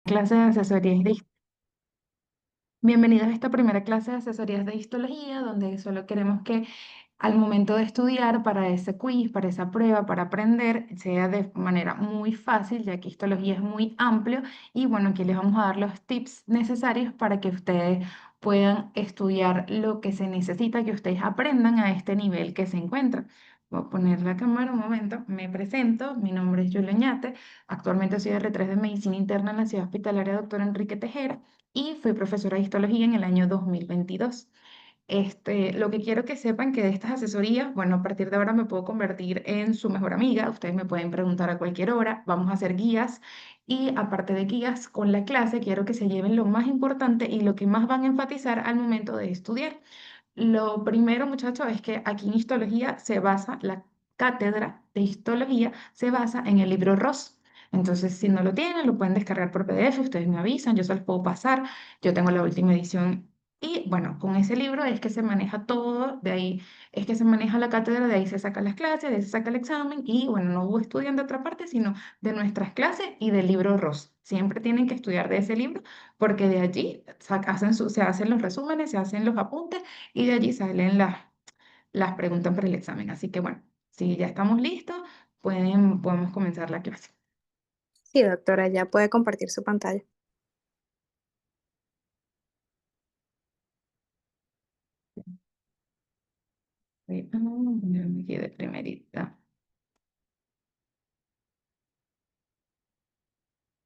clase de asesorías de Bienvenidos a esta primera clase de asesorías de histología, donde solo queremos que al momento de estudiar para ese quiz, para esa prueba, para aprender, sea de manera muy fácil, ya que histología es muy amplio. Y bueno, aquí les vamos a dar los tips necesarios para que ustedes puedan estudiar lo que se necesita, que ustedes aprendan a este nivel que se encuentran. Voy a poner la cámara un momento. Me presento, mi nombre es Julia Ñate. Actualmente soy R3 de Medicina Interna en la Ciudad Hospitalaria Doctor Enrique Tejera y fui profesora de histología en el año 2022. Lo que quiero que sepan que de estas asesorías, bueno, a partir de ahora me puedo convertir en su mejor amiga. Ustedes me pueden preguntar a cualquier hora. Vamos a hacer guías y aparte de guías con la clase, quiero que se lleven lo más importante y lo que más van a enfatizar al momento de estudiar. Lo primero, muchachos, es que aquí en histología se basa, la cátedra de histología se basa en el libro Ross. Entonces, si no lo tienen, lo pueden descargar por PDF, ustedes me avisan, yo se los puedo pasar, yo tengo la última edición. Y bueno, con ese libro es que se maneja todo, de ahí es que se maneja la cátedra, de ahí se sacan las clases, de ahí se saca el examen y bueno, no estudian de otra parte, sino de nuestras clases y del libro Ross. Siempre tienen que estudiar de ese libro porque de allí se hacen los resúmenes, se hacen los apuntes y de allí salen las preguntas para el examen. Así que bueno, si ya estamos listos, podemos comenzar la clase. Sí, doctora, ya puede compartir su pantalla. Ponerme aquí de primerita.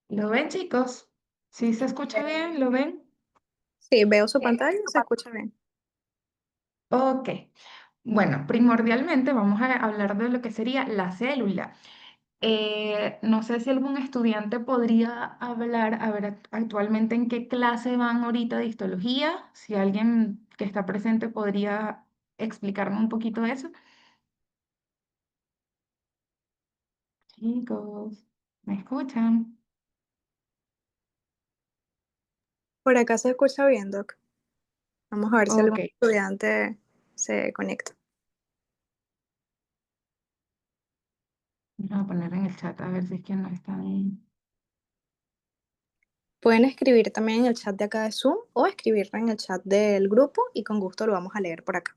¿Lo ven, chicos? ¿Sí se escucha bien? ¿Lo ven? Sí, veo su pantalla, se escucha bien. Ok. Bueno, primordialmente vamos a hablar de lo que sería la célula. No sé si algún estudiante podría hablar, a ver, actualmente en qué clase van ahorita de histología. Si alguien que está presente podría explicarme un poquito de eso. Chicos, ¿me escuchan? Por acá se escucha bien, doc. Vamos a ver si Ok, algún estudiante se conecta. voy a poner en el chat a ver si es que no están. Pueden escribir también en el chat de acá de Zoom o escribirlo en el chat del grupo y con gusto lo vamos a leer por acá.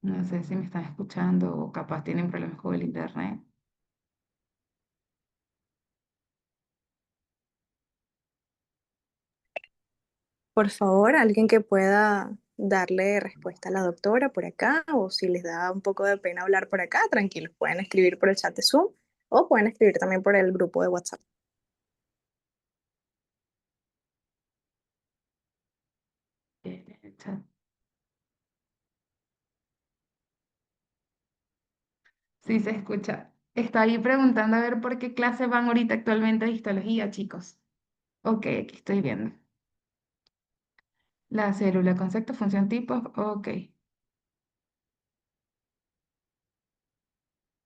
No sé si me están escuchando o capaz tienen problemas con el internet. Por favor, alguien que pueda darle respuesta a la doctora por acá o si les da un poco de pena hablar por acá, tranquilos, pueden escribir por el chat de Zoom o pueden escribir también por el grupo de WhatsApp. El chat. Sí se escucha. Está ahí preguntando a ver por qué clase van ahorita actualmente de histología, chicos. Ok, aquí estoy viendo. La célula, concepto, función, tipos. Ok.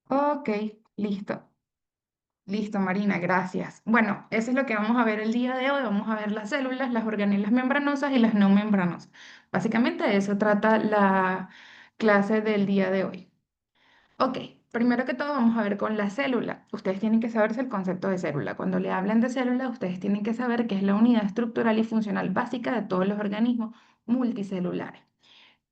Ok, listo. Listo, Marina, gracias. Bueno, eso es lo que vamos a ver el día de hoy. Vamos a ver las células, las organelas membranosas y las no membranosas. Básicamente de eso trata la clase del día de hoy. Ok, primero que todo vamos a ver con la célula. Ustedes tienen que saberse el concepto de célula. Cuando le hablan de célula, ustedes tienen que saber que es la unidad estructural y funcional básica de todos los organismos multicelulares.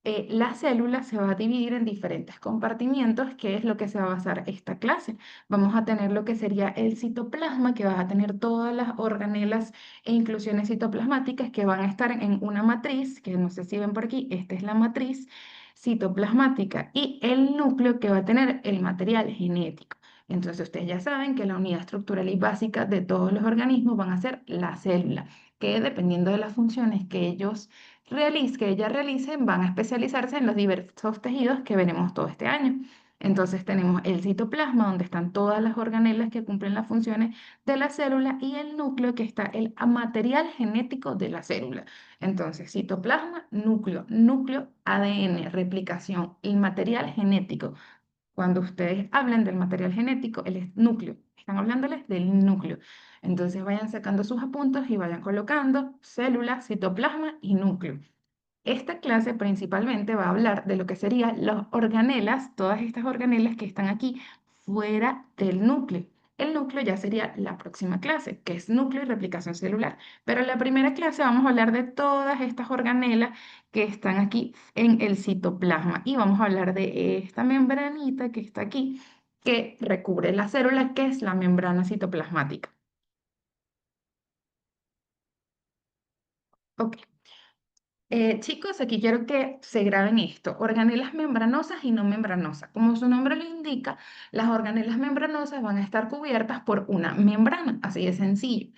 La célula se va a dividir en diferentes compartimientos, que es lo que se va a basar esta clase. Vamos a tener lo que sería el citoplasma, que va a tener todas las organelas e inclusiones citoplasmáticas que van a estar en una matriz, que no sé si ven por aquí, esta es la matriz citoplasmática, y el núcleo que va a tener el material genético. Entonces ustedes ya saben que la unidad estructural y básica de todos los organismos van a ser la célula, que dependiendo de las funciones que ellas realicen, van a especializarse en los diversos tejidos que veremos todo este año. Entonces tenemos el citoplasma, donde están todas las organelas que cumplen las funciones de la célula, y el núcleo, que está el material genético de la célula. Entonces, citoplasma, núcleo, núcleo, ADN, replicación, el material genético. Cuando ustedes hablan del material genético, el núcleo, están hablándoles del núcleo. Entonces vayan sacando sus apuntes y vayan colocando célula, citoplasma y núcleo. Esta clase principalmente va a hablar de lo que serían las organelas, todas estas organelas que están aquí fuera del núcleo. El núcleo ya sería la próxima clase, que es núcleo y replicación celular. Pero en la primera clase vamos a hablar de todas estas organelas que están aquí en el citoplasma y vamos a hablar de esta membranita que está aquí, que recubre la célula, que es la membrana citoplasmática. Ok. Chicos, aquí quiero que se graben esto, organelas membranosas y no membranosas. Como su nombre lo indica, las organelas membranosas van a estar cubiertas por una membrana, así de sencillo.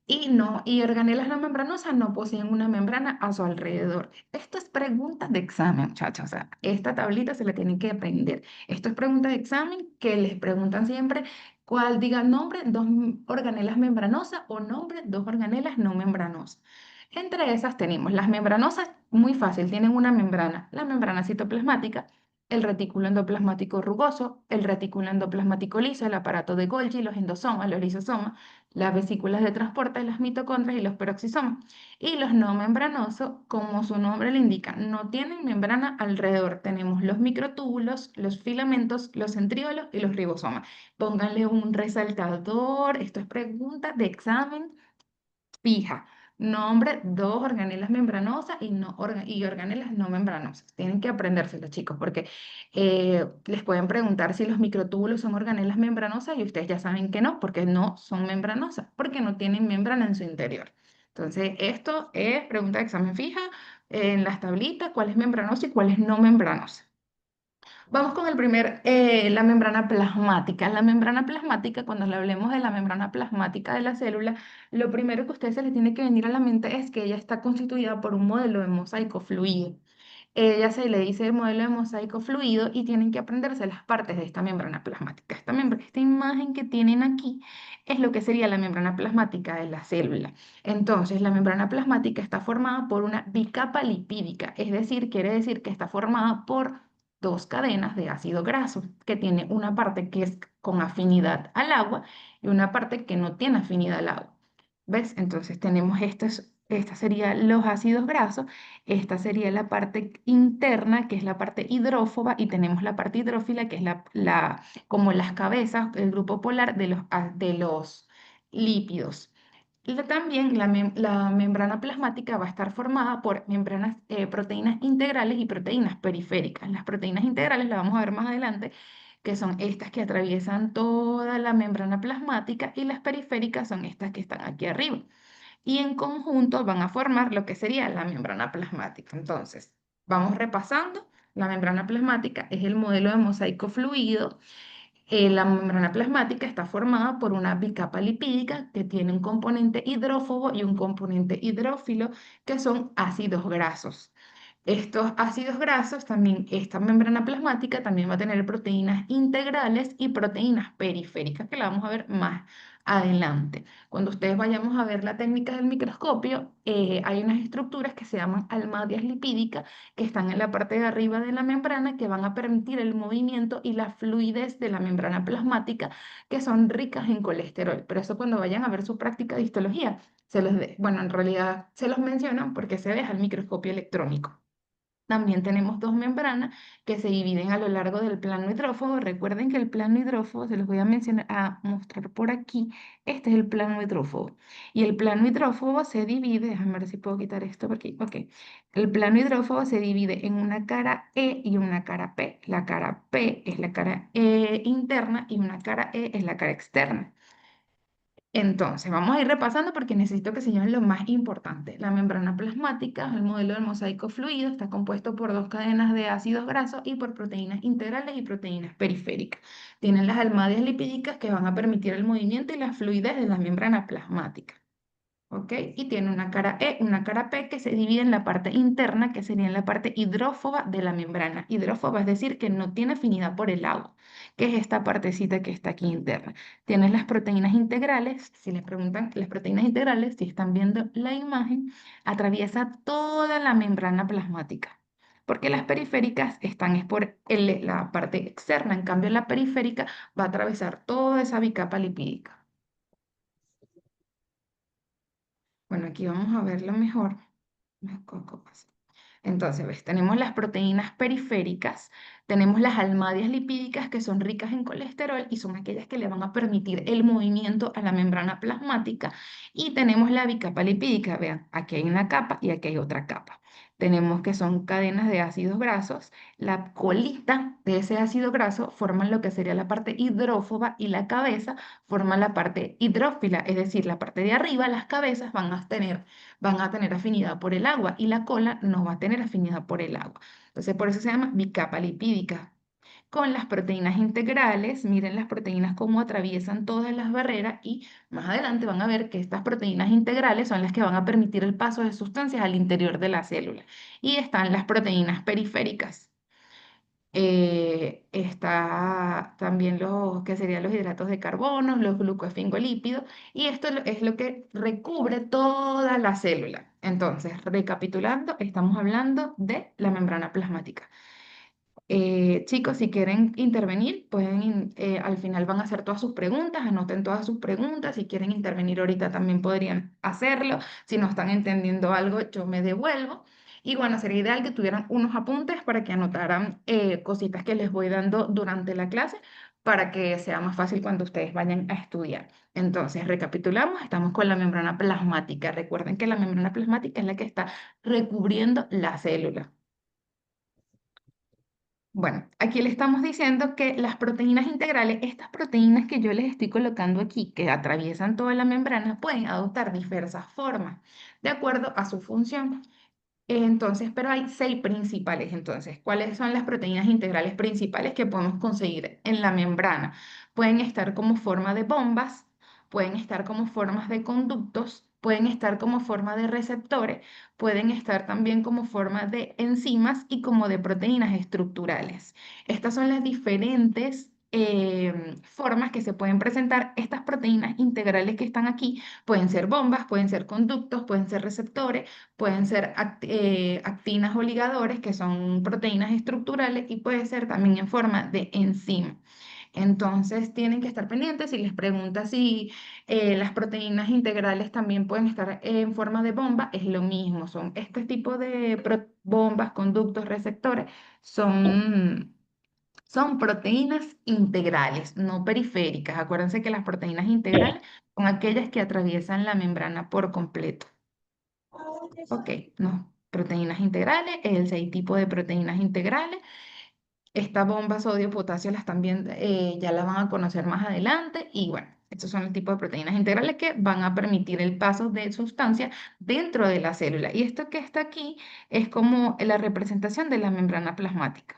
Y organelas no membranosas no poseen una membrana a su alrededor. Esto es pregunta de examen, muchachos. O sea, esta tablita se la tienen que aprender. Esto es pregunta de examen que les preguntan siempre cuál diga nombre, dos organelas membranosas o nombre, dos organelas no membranosas. Entre esas tenemos las membranosas, muy fácil, tienen una membrana, la membrana citoplasmática, el retículo endoplasmático rugoso, el retículo endoplasmático liso, el aparato de Golgi, los endosomas, los lisosomas, las vesículas de transporte, las mitocondrias y los peroxisomas. Y los no membranosos, como su nombre le indica, no tienen membrana alrededor. Tenemos los microtúbulos, los filamentos, los centriolos y los ribosomas. Pónganle un resaltador, esto es pregunta de examen fija. Nombre, dos organelas membranosas y organelas no membranosas. Tienen que aprendérselas, chicos, porque les pueden preguntar si los microtúbulos son organelas membranosas y ustedes ya saben que no, porque no son membranosas, porque no tienen membrana en su interior. Entonces, esto es pregunta de examen fija en las tablitas, cuál es membranosa y cuál es no membranosa. Vamos con la membrana plasmática. La membrana plasmática, cuando le hablemos de la membrana plasmática de la célula, lo primero que a ustedes se les tiene que venir a la mente es que ella está constituida por un modelo de mosaico fluido. Ella se le dice modelo de mosaico fluido y tienen que aprenderse las partes de esta membrana plasmática. Esta imagen que tienen aquí es lo que sería la membrana plasmática de la célula. Entonces, la membrana plasmática está formada por una bicapa lipídica, es decir, quiere decir que está formada por dos cadenas de ácido graso, que tiene una parte que es con afinidad al agua y una parte que no tiene afinidad al agua. ¿Ves? Entonces tenemos esta serían los ácidos grasos, esta sería la parte interna, que es la parte hidrófoba, y tenemos la parte hidrófila, que es como las cabezas, el grupo polar de los lípidos. También la membrana plasmática va a estar formada por proteínas integrales y proteínas periféricas. Las proteínas integrales las vamos a ver más adelante, que son estas que atraviesan toda la membrana plasmática, y las periféricas son estas que están aquí arriba. Y en conjunto van a formar lo que sería la membrana plasmática. Entonces, vamos repasando. La membrana plasmática es el modelo de mosaico fluido. La membrana plasmática está formada por una bicapa lipídica que tiene un componente hidrófobo y un componente hidrófilo, que son ácidos grasos. Estos ácidos grasos, también esta membrana plasmática también va a tener proteínas integrales y proteínas periféricas, que la vamos a ver más adelante. Cuando ustedes vayamos a ver la técnica del microscopio, hay unas estructuras que se llaman almadias lipídicas, que están en la parte de arriba de la membrana, que van a permitir el movimiento y la fluidez de la membrana plasmática, que son ricas en colesterol. Pero eso, cuando vayan a ver su práctica de histología, bueno, en realidad se los mencionan porque se deja el microscopio electrónico. También tenemos dos membranas que se dividen a lo largo del plano hidrófobo. Recuerden que el plano hidrófobo, se los voy a mencionar, a mostrar por aquí. Este es el plano hidrófobo. Y el plano hidrófobo se divide, déjame ver si puedo quitar esto por aquí. Ok. El plano hidrófobo se divide en una cara E y una cara P. La cara P es la cara interna y una cara E es la cara externa. Entonces, vamos a ir repasando porque necesito que se lleven lo más importante. La membrana plasmática, el modelo del mosaico fluido, está compuesto por dos cadenas de ácidos grasos y por proteínas integrales y proteínas periféricas. Tienen las almadias lipídicas que van a permitir el movimiento y la fluidez de la membrana plasmática. ¿Ok? Y tiene una cara E, una cara P, que se divide en la parte interna, que sería en la parte hidrófoba de la membrana. Hidrófoba es decir, que no tiene afinidad por el agua, que es esta partecita que está aquí interna. Tienes las proteínas integrales. Si les preguntan las proteínas integrales, si están viendo la imagen, atraviesa toda la membrana plasmática, porque las periféricas están es por la parte externa. En cambio, la periférica va a atravesar toda esa bicapa lipídica. Bueno, aquí vamos a verlo mejor. Me coco, pasa. Entonces, ves, tenemos las proteínas periféricas, tenemos las almadias lipídicas que son ricas en colesterol y son aquellas que le van a permitir el movimiento a la membrana plasmática. Y tenemos la bicapa lipídica, vean, aquí hay una capa y aquí hay otra capa. Tenemos que son cadenas de ácidos grasos. La colita de ese ácido graso forman lo que sería la parte hidrófoba y la cabeza forma la parte hidrófila, es decir, la parte de arriba, las cabezas van a tener afinidad por el agua y la cola no va a tener afinidad por el agua. Entonces, por eso se llama bicapa lipídica. Con las proteínas integrales, miren las proteínas cómo atraviesan todas las barreras y más adelante van a ver que estas proteínas integrales son las que van a permitir el paso de sustancias al interior de la célula. Y están las proteínas periféricas. Está también los que serían los hidratos de carbono, los glucosfingolípidos, y esto es lo que recubre toda la célula. Entonces, recapitulando, estamos hablando de la membrana plasmática. Chicos, si quieren intervenir, al final van a hacer todas sus preguntas, anoten todas sus preguntas. Si quieren intervenir ahorita también podrían hacerlo. Si no están entendiendo algo, yo me devuelvo. Y bueno, sería ideal que tuvieran unos apuntes para que anotaran cositas que les voy dando durante la clase para que sea más fácil cuando ustedes vayan a estudiar. Entonces, recapitulamos, estamos con la membrana plasmática. Recuerden que la membrana plasmática es la que está recubriendo la célula. Bueno, aquí le estamos diciendo que las proteínas integrales, estas proteínas que yo les estoy colocando aquí, que atraviesan toda la membrana, pueden adoptar diversas formas de acuerdo a su función. Entonces, pero hay seis principales. Entonces, ¿cuáles son las proteínas integrales principales que podemos conseguir en la membrana? Pueden estar como forma de bombas, pueden estar como formas de conductos, pueden estar como forma de receptores, pueden estar también como forma de enzimas y como de proteínas estructurales. Estas son las diferentes formas que se pueden presentar. Estas proteínas integrales que están aquí pueden ser bombas, pueden ser conductos, pueden ser receptores, pueden ser actinas o ligadores, que son proteínas estructurales, y puede ser también en forma de enzima. Entonces tienen que estar pendientes si les pregunta si las proteínas integrales también pueden estar en forma de bomba, es lo mismo, son este tipo de bombas, conductos, receptores, son, son proteínas integrales, no periféricas. Acuérdense que las proteínas integrales son aquellas que atraviesan la membrana por completo. Ok, no. Proteínas integrales, el seis tipo de proteínas integrales. Esta bomba sodio-potasio las también ya la van a conocer más adelante. Y bueno, estos son el tipo de proteínas integrales que van a permitir el paso de sustancias dentro de la célula. Y esto que está aquí es como la representación de la membrana plasmática.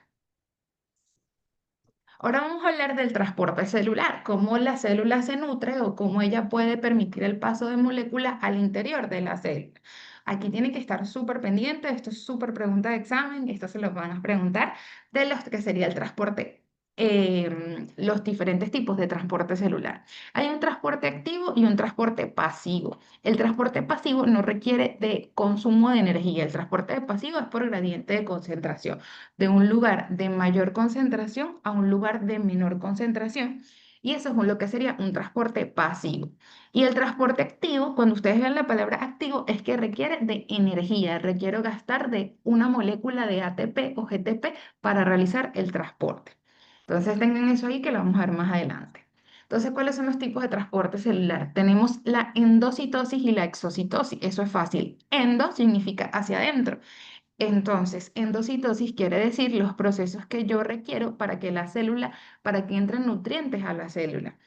Ahora vamos a hablar del transporte celular, cómo la célula se nutre o cómo ella puede permitir el paso de moléculas al interior de la célula. Aquí tiene que estar súper pendiente, esto es súper pregunta de examen, esto se lo van a preguntar de los que sería el transporte, los diferentes tipos de transporte celular. Hay un transporte activo y un transporte pasivo. El transporte pasivo no requiere de consumo de energía, el transporte pasivo es por gradiente de concentración de un lugar de mayor concentración a un lugar de menor concentración. Y eso es lo que sería un transporte pasivo. Y el transporte activo, cuando ustedes vean la palabra activo, es que requiere de energía, requiere gastar de una molécula de ATP o GTP para realizar el transporte. Entonces tengan eso ahí que lo vamos a ver más adelante. Entonces, ¿cuáles son los tipos de transporte celular? Tenemos la endocitosis y la exocitosis. Eso es fácil. Endo significa hacia adentro. Entonces, endocitosis quiere decir los procesos que yo requiero para que la célula, para que entren nutrientes a la célula.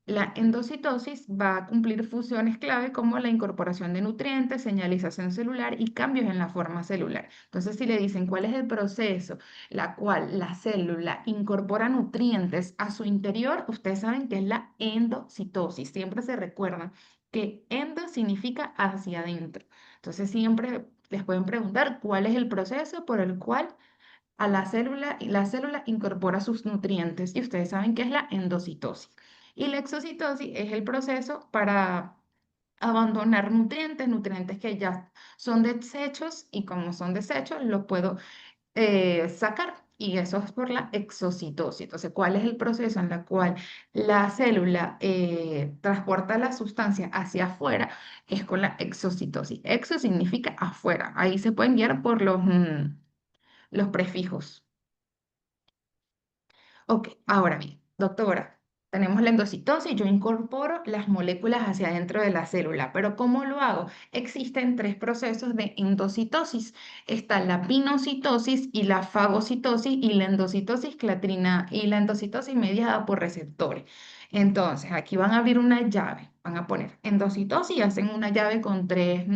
La endocitosis va a cumplir funciones clave como la incorporación de nutrientes, señalización celular y cambios en la forma celular. Entonces, si le dicen cuál es el proceso la cual la célula incorpora nutrientes a su interior, ustedes saben que es la endocitosis. Siempre se recuerdan que endo significa hacia adentro. Entonces, siempre les pueden preguntar cuál es el proceso por el cual a la célula y la célula incorpora sus nutrientes y ustedes saben que es la endocitosis. Y la exocitosis es el proceso para abandonar nutrientes, nutrientes que ya son desechos y como son desechos los puedo sacar. y eso es por la exocitosis. Entonces, ¿cuál es el proceso en el cual la célula transporta la sustancia hacia afuera? Es con la exocitosis. Exo significa afuera. Ahí se pueden guiar por los prefijos. Ok, ahora bien, doctora, tenemos la endocitosis, yo incorporo las moléculas hacia adentro de la célula, pero ¿cómo lo hago? Existen tres procesos de endocitosis. Está la pinocitosis y la fagocitosis y la endocitosis clatrina y la endocitosis mediada por receptores. Entonces, aquí van a abrir una llave, van a poner endocitosis y hacen una llave con tres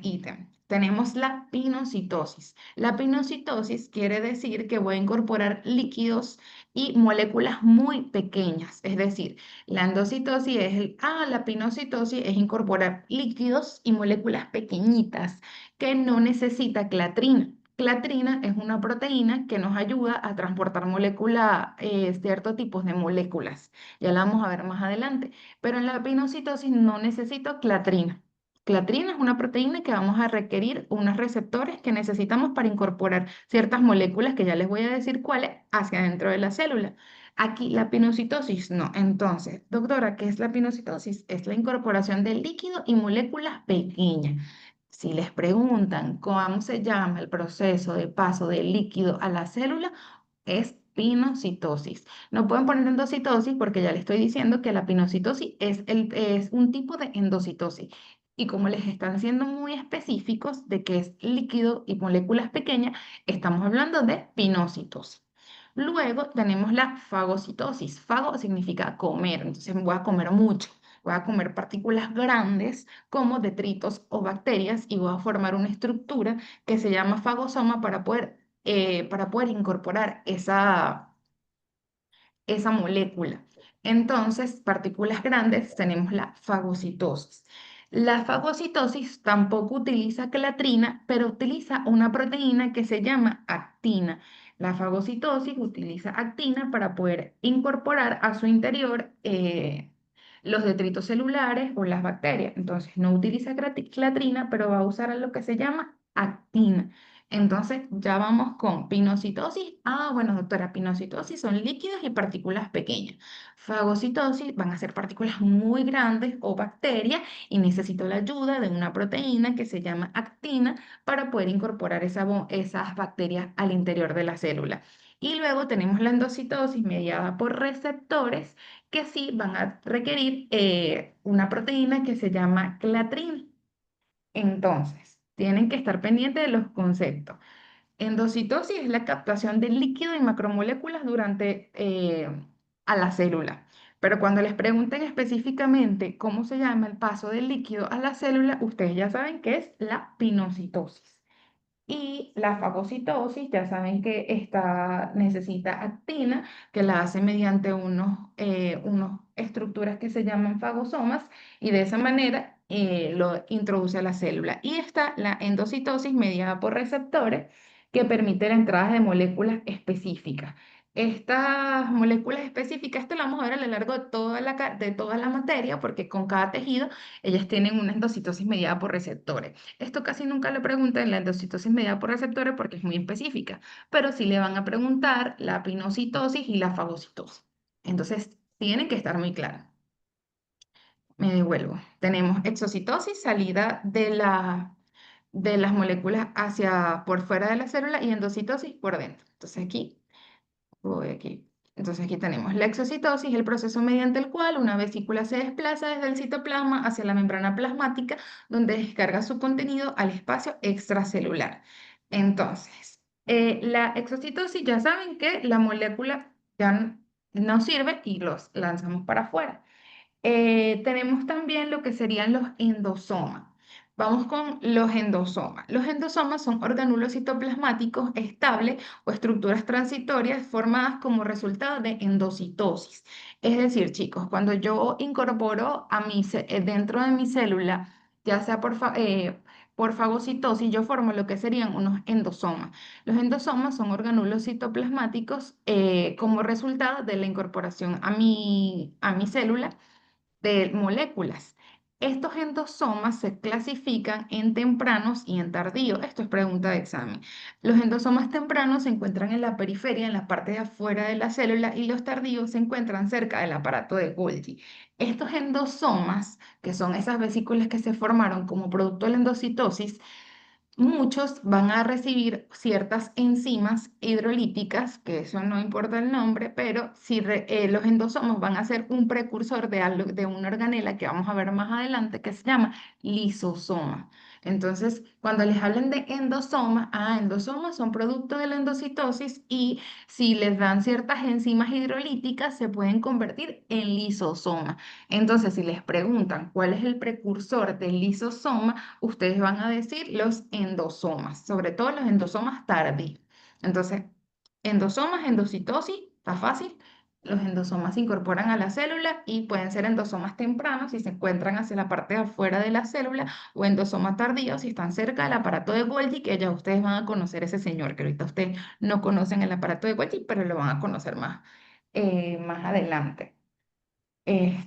ítems. Tenemos la pinocitosis. La pinocitosis quiere decir que voy a incorporar líquidos y moléculas muy pequeñas. Es decir, la endocitosis es la pinocitosis es incorporar líquidos y moléculas pequeñitas que no necesita clatrina. Clatrina es una proteína que nos ayuda a transportar moléculas, ciertos tipos de moléculas. Ya la vamos a ver más adelante. Pero en la pinocitosis no necesito clatrina. Clatrina es una proteína que vamos a requerir unos receptores que necesitamos para incorporar ciertas moléculas, que ya les voy a decir cuáles, hacia dentro de la célula. Aquí la pinocitosis no. Entonces, doctora, ¿qué es la pinocitosis? Es la incorporación de líquido y moléculas pequeñas. Si les preguntan cómo se llama el proceso de paso del líquido a la célula, es pinocitosis. No pueden poner endocitosis porque ya les estoy diciendo que la pinocitosis es un tipo de endocitosis. Y como les están siendo muy específicos de que es líquido y moléculas pequeñas, estamos hablando de pinocitosis. Luego tenemos la fagocitosis. Fago significa comer, entonces voy a comer mucho. Voy a comer partículas grandes como detritos o bacterias y voy a formar una estructura que se llama fagosoma para poder incorporar esa molécula. Entonces, partículas grandes, tenemos la fagocitosis. La fagocitosis tampoco utiliza clatrina, pero utiliza una proteína que se llama actina. La fagocitosis utiliza actina para poder incorporar a su interior los detritos celulares o las bacterias. Entonces, no utiliza clatrina, pero va a usar lo que se llama actina. Entonces, ya vamos con pinocitosis. Bueno, doctora, pinocitosis son líquidos y partículas pequeñas. Fagocitosis van a ser partículas muy grandes o bacterias y necesito la ayuda de una proteína que se llama actina para poder incorporar esas bacterias al interior de la célula. Y luego tenemos la endocitosis mediada por receptores que sí van a requerir una proteína que se llama clatrina. Entonces, tienen que estar pendientes de los conceptos. Endocitosis es la captación de líquido y macromoléculas a la célula. Pero cuando les pregunten específicamente cómo se llama el paso del líquido a la célula, ustedes ya saben que es la pinocitosis. Y la fagocitosis, ya saben que necesita actina, que la hace mediante unos estructuras que se llaman fagosomas, y de esa manera lo introduce a la célula. Y está la endocitosis mediada por receptores que permite la entrada de moléculas específicas. Estas moléculas específicas, esto lo vamos a ver a lo largo de de toda la materia, porque con cada tejido ellas tienen una endocitosis mediada por receptores. Esto casi nunca le preguntan en la endocitosis mediada por receptores porque es muy específica, pero sí le van a preguntar la pinocitosis y la fagocitosis. Entonces, tiene que estar muy claro. Me devuelvo. Tenemos exocitosis, salida de las moléculas hacia por fuera de la célula y endocitosis por dentro. Entonces voy aquí. Entonces aquí tenemos la exocitosis, el proceso mediante el cual una vesícula se desplaza desde el citoplasma hacia la membrana plasmática, donde descarga su contenido al espacio extracelular. Entonces, la exocitosis ya saben que la molécula no sirve y los lanzamos para afuera. Tenemos también lo que serían los endosomas. Vamos con los endosomas. Los endosomas son orgánulos citoplasmáticos estables o estructuras transitorias formadas como resultado de endocitosis. Es decir, chicos, cuando yo incorporo dentro de mi célula, ya sea por fagocitosis, yo formo lo que serían unos endosomas. Los endosomas son orgánulos citoplasmáticos como resultado de la incorporación a mi célula de moléculas. Estos endosomas se clasifican en tempranos y en tardíos. Esto es pregunta de examen. Los endosomas tempranos se encuentran en la periferia, en la parte de afuera de la célula, y los tardíos se encuentran cerca del aparato de Golgi. Estos endosomas, que son esas vesículas que se formaron como producto de la endocitosis, muchos van a recibir ciertas enzimas hidrolíticas, que eso no importa el nombre, pero si los endosomas van a ser un precursor de, de una organela que vamos a ver más adelante, que se llama lisosoma. Entonces, cuando les hablen de endosomas, endosomas son producto de la endocitosis, y si les dan ciertas enzimas hidrolíticas, se pueden convertir en lisosomas. Entonces, si les preguntan cuál es el precursor del lisosoma, ustedes van a decir los endosomas, sobre todo los endosomas tardíos. Entonces, endosomas, endocitosis, está fácil. Los endosomas se incorporan a la célula y pueden ser endosomas tempranos si se encuentran hacia la parte de afuera de la célula, o endosomas tardíos si están cerca del aparato de Golgi, que ya ustedes van a conocer ese señor, que ahorita ustedes no conocen el aparato de Golgi, pero lo van a conocer más, más adelante.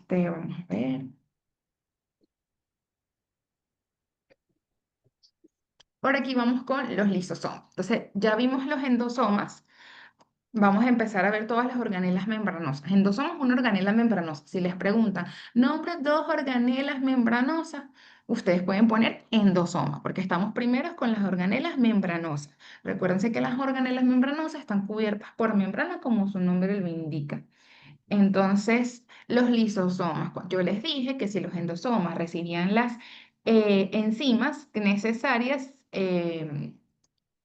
Vamos a ver. Por aquí vamos con los lisosomas. Entonces, ya vimos los endosomas. Vamos a empezar a ver todas las organelas membranosas. Endosoma es una organela membranosa. Si les preguntan, nombra dos organelas membranosas, ustedes pueden poner endosoma, porque estamos primeros con las organelas membranosas. Recuérdense que las organelas membranosas están cubiertas por membrana, como su nombre lo indica. Entonces, los lisosomas, yo les dije que si los endosomas recibían las enzimas necesarias,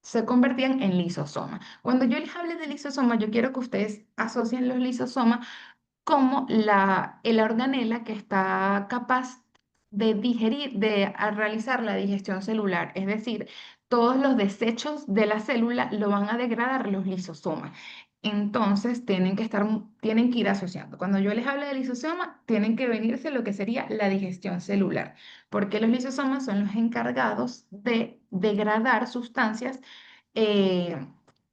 se convertían en lisosomas. Cuando yo les hable de lisosomas, yo quiero que ustedes asocien los lisosomas como la organela que está capaz de digerir, realizar la digestión celular. Es decir, todos los desechos de la célula lo van a degradar los lisosomas. Entonces, tienen que ir asociando. Cuando yo les hable de lisosoma, tienen que venirse lo que sería la digestión celular, porque los lisosomas son los encargados de degradar sustancias eh,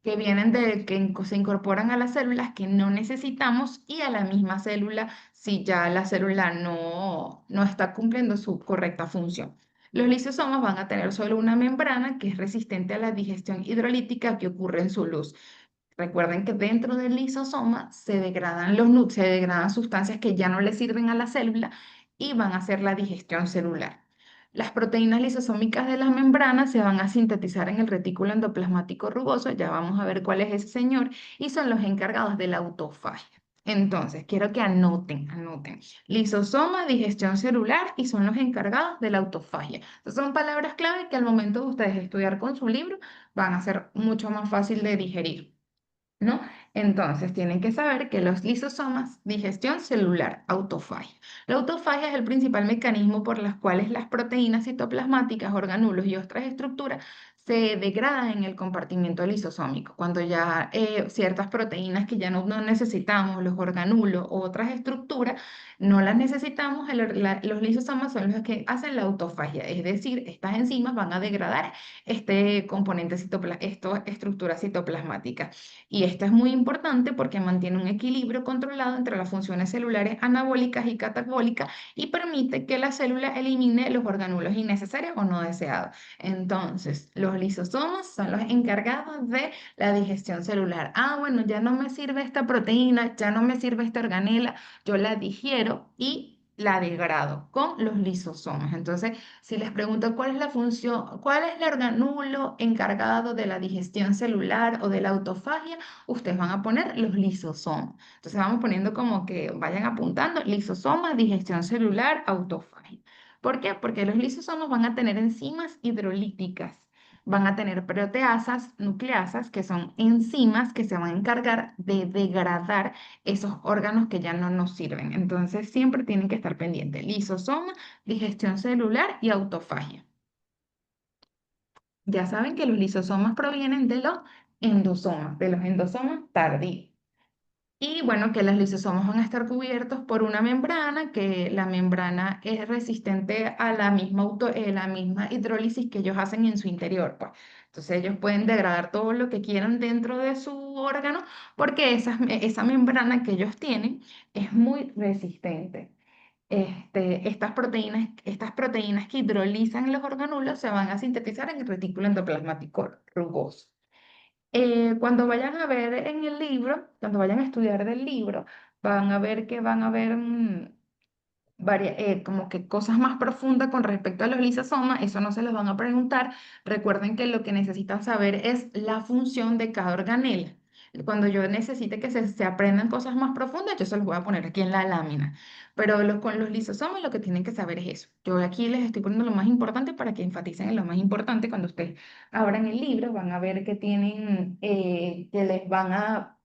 que se incorporan a las células que no necesitamos, y a la misma célula si ya la célula no está cumpliendo su correcta función. Los lisosomas van a tener solo una membrana que es resistente a la digestión hidrolítica que ocurre en su luz. Recuerden que dentro del lisosoma se degradan sustancias que ya no le sirven a la célula y van a hacer la digestión celular. Las proteínas lisosómicas de las membranas se van a sintetizar en el retículo endoplasmático rugoso, ya vamos a ver cuál es ese señor, y son los encargados de la autofagia. Entonces, quiero que anoten. Lisosoma, digestión celular, y son los encargados de la autofagia. Estas son palabras clave que al momento de ustedes estudiar con su libro van a ser mucho más fácil de digerir, ¿no? Entonces, tienen que saber que los lisosomas, digestión celular, autofagia. La autofagia es el principal mecanismo por los cuales las proteínas citoplasmáticas, organulos y otras estructuras se degradan en el compartimiento lisosómico. Cuando ya ciertas proteínas que ya no necesitamos, los organulos o otras estructuras, no las necesitamos, los lisosomas son los que hacen la autofagia, es decir, estas enzimas van a degradar este componente esta estructura citoplasmática. Y esto es muy importante porque mantiene un equilibrio controlado entre las funciones celulares anabólicas y catabólicas, y permite que la célula elimine los organulos innecesarios o no deseados. Entonces, los lisosomas son los encargados de la digestión celular. Bueno, ya no me sirve esta proteína, ya no me sirve esta organela, yo la digiero y la degrado con los lisosomas. Entonces, si les pregunto cuál es la función, cuál es el organulo encargado de la digestión celular o de la autofagia, ustedes van a poner los lisosomas. Entonces vamos poniendo como que vayan apuntando lisosoma, digestión celular, autofagia. ¿Por qué? Porque los lisosomas van a tener enzimas hidrolíticas. Van a tener proteasas, nucleasas, que son enzimas que se van a encargar de degradar esos órganos que ya no nos sirven. Entonces siempre tienen que estar pendientes. Lisosoma, digestión celular y autofagia. Ya saben que los lisosomas provienen de los endosomas tardíos. Y bueno, que los lisosomas van a estar cubiertos por una membrana, que la membrana es resistente a la misma hidrólisis que ellos hacen en su interior, pues. Entonces ellos pueden degradar todo lo que quieran dentro de su órgano, porque esa membrana que ellos tienen es muy resistente. estas proteínas que hidrolizan los organulos se van a sintetizar en el retículo endoplasmático rugoso. Cuando vayan a ver en el libro, cuando vayan a estudiar del libro, van a ver que van a ver como que cosas más profundas con respecto a los lisosomas, eso no se los van a preguntar. Recuerden que lo que necesitan saber es la función de cada organela. Cuando yo necesite que se aprendan cosas más profundas, yo se los voy a poner aquí en la lámina. Pero con los lisosomas lo que tienen que saber es eso. Yo aquí les estoy poniendo lo más importante para que enfaticen en lo más importante. Cuando ustedes abran el libro, van a ver que tienen, que les van a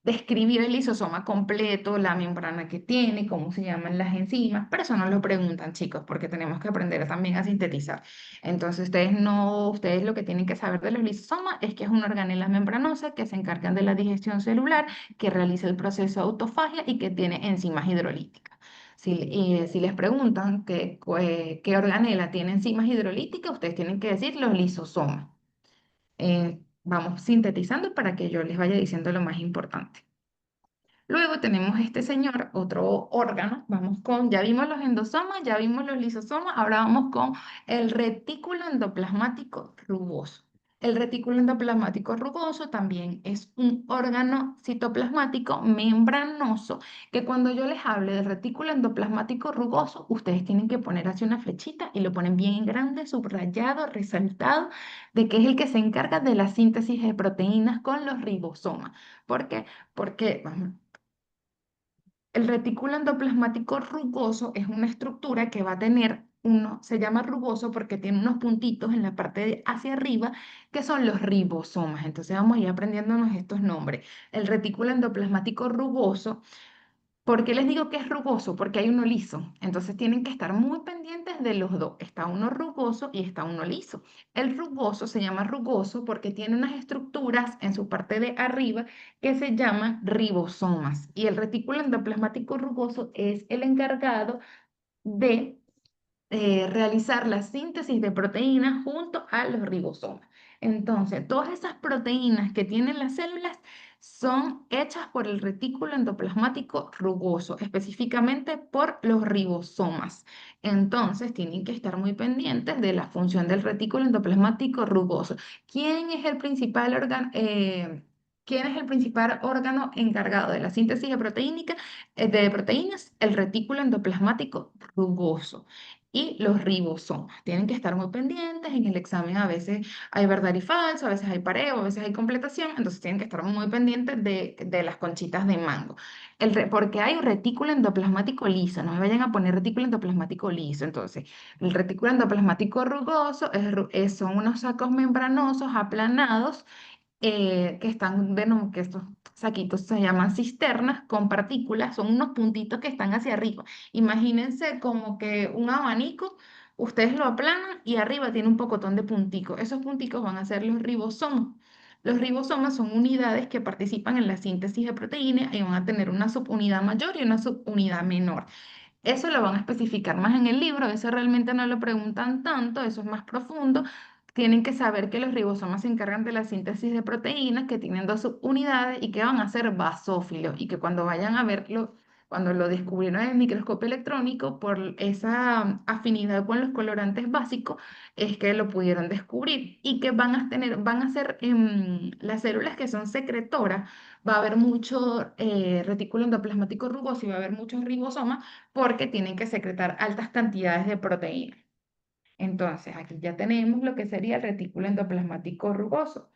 describir el lisosoma completo, la membrana que tiene, cómo se llaman las enzimas, pero eso no lo preguntan, chicos, porque tenemos que aprender también a sintetizar. Entonces, ustedes lo que tienen que saber de los lisosomas es que es una organela membranosa que se encargan de la digestión celular, que realiza el proceso de autofagia y que tiene enzimas hidrolíticas. Si les preguntan qué organela tiene enzimas hidrolíticas, ustedes tienen que decir los lisosomas. Vamos sintetizando para que yo les vaya diciendo lo más importante. Luego tenemos este señor, otro órgano. Ya vimos los endosomas, ya vimos los lisosomas, ahora vamos con el retículo endoplasmático rugoso. El retículo endoplasmático rugoso también es un órgano citoplasmático membranoso que cuando yo les hable del retículo endoplasmático rugoso, ustedes tienen que poner así una flechita y lo ponen bien grande, subrayado, resaltado, de que es el que se encarga de la síntesis de proteínas con los ribosomas. ¿Por qué? Porque el retículo endoplasmático rugoso es una estructura que va a tener se llama rugoso porque tiene unos puntitos en la parte de hacia arriba que son los ribosomas. Entonces vamos a ir aprendiéndonos estos nombres. El retículo endoplasmático rugoso. ¿Por qué les digo que es rugoso? Porque hay uno liso. Entonces tienen que estar muy pendientes de los dos. Está uno rugoso y está uno liso. El rugoso se llama rugoso porque tiene unas estructuras en su parte de arriba que se llaman ribosomas. Y el retículo endoplasmático rugoso es el encargado de realizar la síntesis de proteínas junto a los ribosomas. Entonces, todas esas proteínas que tienen las células son hechas por el retículo endoplasmático rugoso, específicamente por los ribosomas. Entonces, tienen que estar muy pendientes de la función del retículo endoplasmático rugoso. ¿Quién es el principal órgano? ¿Quién es el principal órgano encargado de la síntesis de proteínas? El retículo endoplasmático rugoso y los ribosomas. Tienen que estar muy pendientes. En el examen a veces hay verdad y falso, a veces hay pareo, a veces hay completación, entonces tienen que estar muy pendientes de las conchitas de mango. Porque hay retículo endoplasmático liso, no me vayan a poner retículo endoplasmático liso. Entonces, el retículo endoplasmático rugoso son unos sacos membranosos aplanados que estos saquitos se llaman cisternas con partículas, son unos puntitos que están hacia arriba. Imagínense como que un abanico, ustedes lo aplanan y arriba tiene un pocotón de punticos. Esos punticos van a ser los ribosomas. Los ribosomas son unidades que participan en la síntesis de proteínas y van a tener una subunidad mayor y una subunidad menor. Eso lo van a especificar más en el libro, eso realmente no lo preguntan tanto, eso es más profundo. Tienen que saber que los ribosomas se encargan de la síntesis de proteínas, que tienen dos subunidades y que van a ser basófilos y que cuando vayan a verlo, cuando lo descubrieron en el microscopio electrónico, por esa afinidad con los colorantes básicos, es que lo pudieron descubrir y que van a ser las células que son secretoras, va a haber mucho retículo endoplasmático rugoso y va a haber muchos ribosomas porque tienen que secretar altas cantidades de proteína. Entonces, aquí ya tenemos lo que sería el retículo endoplasmático rugoso.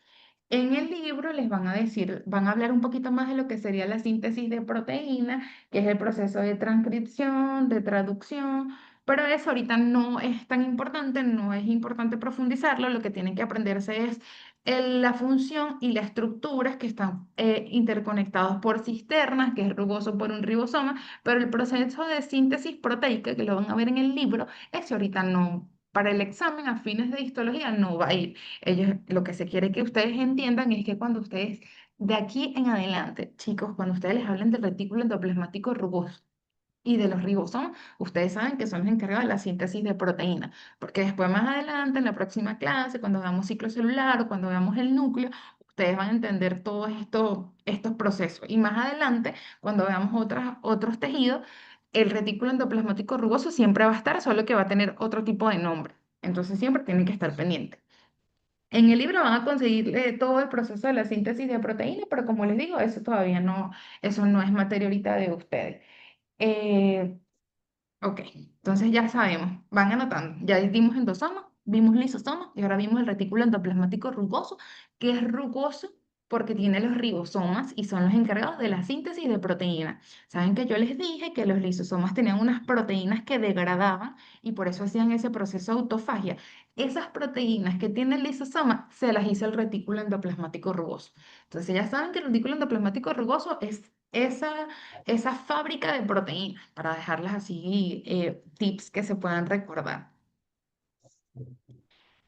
En el libro les van a decir, van a hablar un poquito más de lo que sería la síntesis de proteína, que es el proceso de transcripción, de traducción, pero eso ahorita no es tan importante, no es importante profundizarlo, lo que tienen que aprenderse es la función y las estructuras que están interconectados por cisternas, que es rugoso por un ribosoma, pero el proceso de síntesis proteica, que lo van a ver en el libro, ese ahorita no, para el examen a fines de histología no va a ir. Lo que se quiere que ustedes entiendan es que cuando ustedes, de aquí en adelante, chicos, cuando ustedes les hablen del retículo endoplasmático rugoso y de los ribosomas, ustedes saben que son los encargados de la síntesis de proteína, porque después más adelante, en la próxima clase, cuando veamos ciclo celular o cuando veamos el núcleo, ustedes van a entender todos estos procesos. Y más adelante, cuando veamos otros tejidos, el retículo endoplasmático rugoso siempre va a estar, solo que va a tener otro tipo de nombre. Entonces siempre tienen que estar pendientes. En el libro van a conseguir todo el proceso de la síntesis de proteína, pero como les digo, eso todavía no, eso no es materia ahorita de ustedes. Eh, Ok, entonces ya sabemos, van anotando. Ya dimos endosoma, vimos lisosoma y ahora vimos el retículo endoplasmático rugoso, que es rugoso porque tiene los ribosomas y son los encargados de la síntesis de proteínas. Saben que yo les dije que los lisosomas tenían unas proteínas que degradaban y por eso hacían ese proceso de autofagia. Esas proteínas que tiene el lisosoma se las hizo el retículo endoplasmático rugoso. Entonces ya saben que el retículo endoplasmático rugoso es esa fábrica de proteínas, para dejarlas así, tips que se puedan recordar.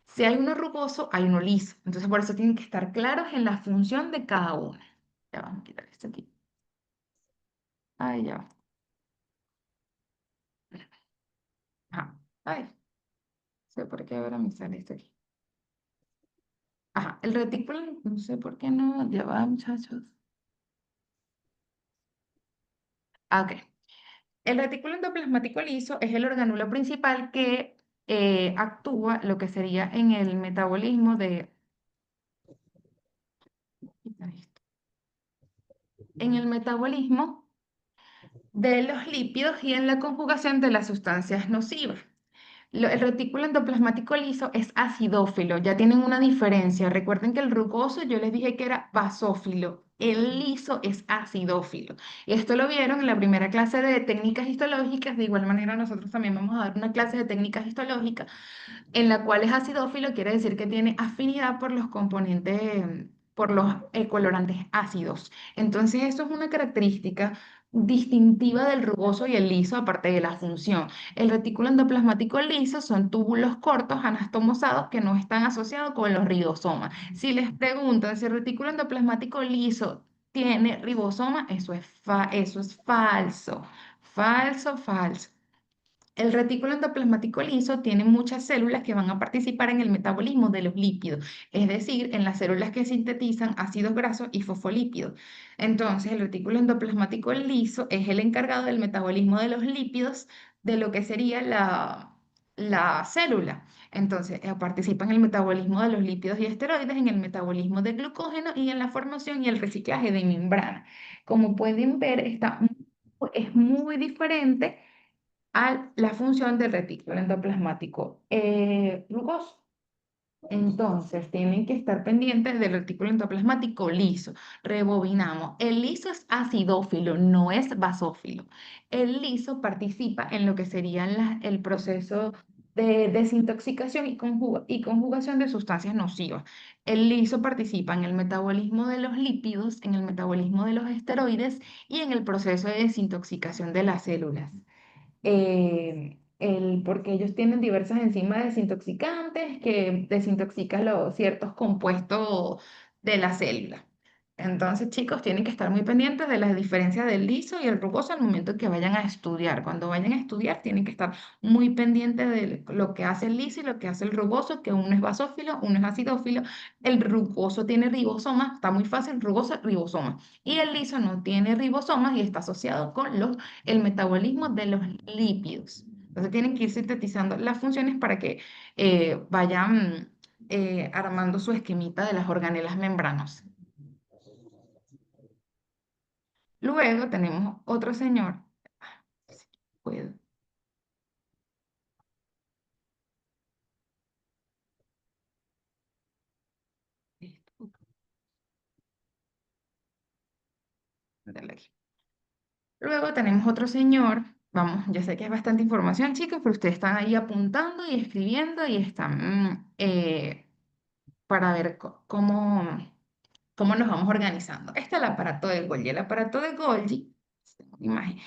Si hay uno rugoso, hay uno liso. Entonces, por eso tienen que estar claros en la función de cada una. Ya vamos a quitar esto aquí. Ay, ya va. Ajá. Ay, no sé por qué ahora me sale esto aquí. Ajá, el retículo, no sé por qué no, ya va, muchachos. Ah, ok. El retículo endoplasmático liso es el organulo principal que actúa lo que sería en el metabolismo de... quitar esto. En el metabolismo de los lípidos y en la conjugación de las sustancias nocivas. El retículo endoplasmático liso es acidófilo, ya tienen una diferencia. Recuerden que el rugoso yo les dije que era basófilo, el liso es acidófilo. Y esto lo vieron en la primera clase de técnicas histológicas, de igual manera nosotros también vamos a dar una clase de técnicas histológicas en la cual es acidófilo, quiere decir que tiene afinidad por los componentes, por los colorantes ácidos. Entonces, eso es una característica distintiva del rugoso y el liso, aparte de la función. El retículo endoplasmático liso son túbulos cortos anastomosados que no están asociados con los ribosomas. Si les preguntan si el retículo endoplasmático liso tiene ribosoma, eso es falso. Falso, falso. El retículo endoplasmático liso tiene muchas células que van a participar en el metabolismo de los lípidos, es decir, en las células que sintetizan ácidos grasos y fosfolípidos. Entonces, el retículo endoplasmático liso es el encargado del metabolismo de los lípidos de lo que sería la célula. Entonces, participa en el metabolismo de los lípidos y esteroides, en el metabolismo de glucógeno y en la formación y el reciclaje de membrana. Como pueden ver, es muy diferente a la función del retículo endoplasmático rugoso. Entonces, tienen que estar pendientes del retículo endoplasmático liso. Rebobinamos. El liso es acidófilo, no es basófilo. El liso participa en lo que sería el proceso de desintoxicación y conjugación de sustancias nocivas. El liso participa en el metabolismo de los lípidos, en el metabolismo de los esteroides y en el proceso de desintoxicación de las células porque ellos tienen diversas enzimas desintoxicantes que desintoxican los ciertos compuestos de la célula. Entonces, chicos, tienen que estar muy pendientes de las diferencias del liso y el rugoso al momento que vayan a estudiar. Cuando vayan a estudiar, tienen que estar muy pendientes de lo que hace el liso y lo que hace el rugoso, que uno es basófilo, uno es acidófilo. El rugoso tiene ribosomas, está muy fácil, rugoso, ribosoma. Y el liso no tiene ribosomas y está asociado con el metabolismo de los lípidos. Entonces tienen que ir sintetizando las funciones para que vayan armando su esquemita de las organelas membranosas. Luego tenemos otro señor, si puedo, esto, dale aquí. Luego tenemos otro señor, vamos, yo sé que es bastante información, chicos, pero ustedes están ahí apuntando y escribiendo y están para ver cómo nos vamos organizando. Este es el aparato de Golgi. El aparato de Golgi, imagen.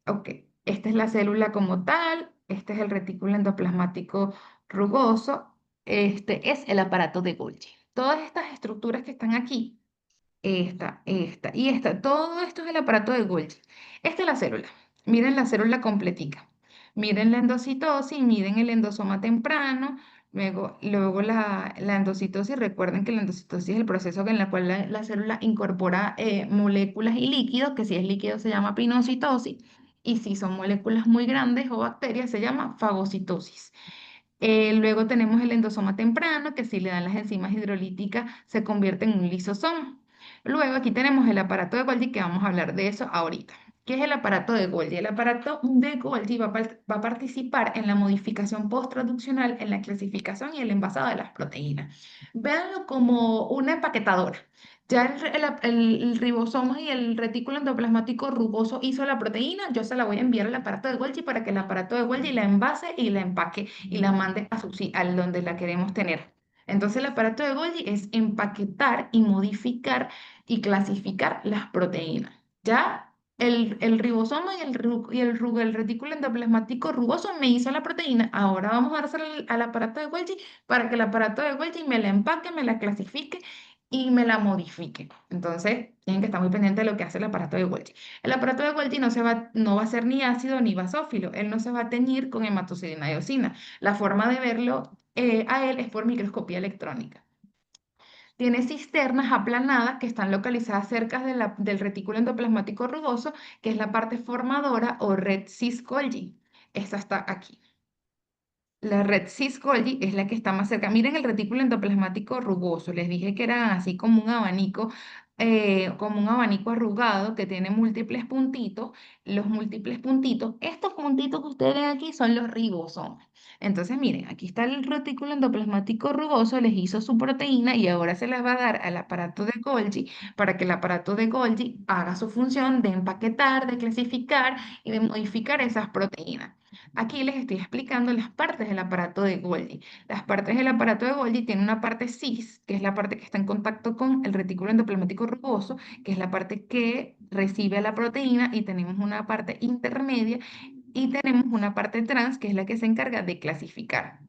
Ok, esta es la célula como tal, este es el retículo endoplasmático rugoso, este es el aparato de Golgi. Todas estas estructuras que están aquí, esta y esta, todo esto es el aparato de Golgi. Esta es la célula. Miren la célula completica. Miren la endocitosis, miren el endosoma temprano, luego la endocitosis. Recuerden que la endocitosis es el proceso en el cual la célula incorpora moléculas y líquidos, que si es líquido se llama pinocitosis. y si son moléculas muy grandes o bacterias se llama fagocitosis. Luego tenemos el endosoma temprano, que si le dan las enzimas hidrolíticas se convierte en un lisosoma. Luego aquí tenemos el aparato de Golgi, que vamos a hablar de eso ahorita. ¿Qué es el aparato de Golgi? El aparato de Golgi va a participar en la modificación posttraduccional, en la clasificación y el envasado de las proteínas. Véanlo como una empaquetadora. Ya el ribosoma y el retículo endoplasmático rugoso hizo la proteína, yo se la voy a enviar al aparato de Golgi para que el aparato de Golgi la envase y la empaque y la mande a al donde la queremos tener. Entonces el aparato de Golgi es empaquetar y modificar y clasificar las proteínas. Ya el ribosoma y el retículo endoplasmático rugoso me hizo la proteína. Ahora vamos a dársela al aparato de Golgi para que el aparato de Golgi me la empaque, me la clasifique y me la modifique. Entonces, tienen que estar muy pendientes de lo que hace el aparato de Golgi. El aparato de Golgi no va a ser ni ácido ni basófilo. Él no se va a teñir con hematoxilina y eosina. La forma de verlo a él es por microscopía electrónica. Tiene cisternas aplanadas que están localizadas cerca del retículo endoplasmático rugoso, que es la parte formadora o red cis-Golgi. Esta está aquí. La red cis-Golgi es la que está más cerca. Miren el retículo endoplasmático rugoso. Les dije que era así como un abanico arrugado que tiene múltiples puntitos. Los múltiples puntitos, estos puntitos que ustedes ven aquí son los ribosomas. Entonces, miren, aquí está el retículo endoplasmático rugoso, les hizo su proteína y ahora se las va a dar al aparato de Golgi para que el aparato de Golgi haga su función de empaquetar, de clasificar y de modificar esas proteínas. Aquí les estoy explicando las partes del aparato de Golgi. Las partes del aparato de Golgi tienen una parte cis, que es la parte que está en contacto con el retículo endoplasmático rugoso, que es la parte que recibe a la proteína, y tenemos una parte intermedia y tenemos una parte trans, que es la que se encarga de clasificar.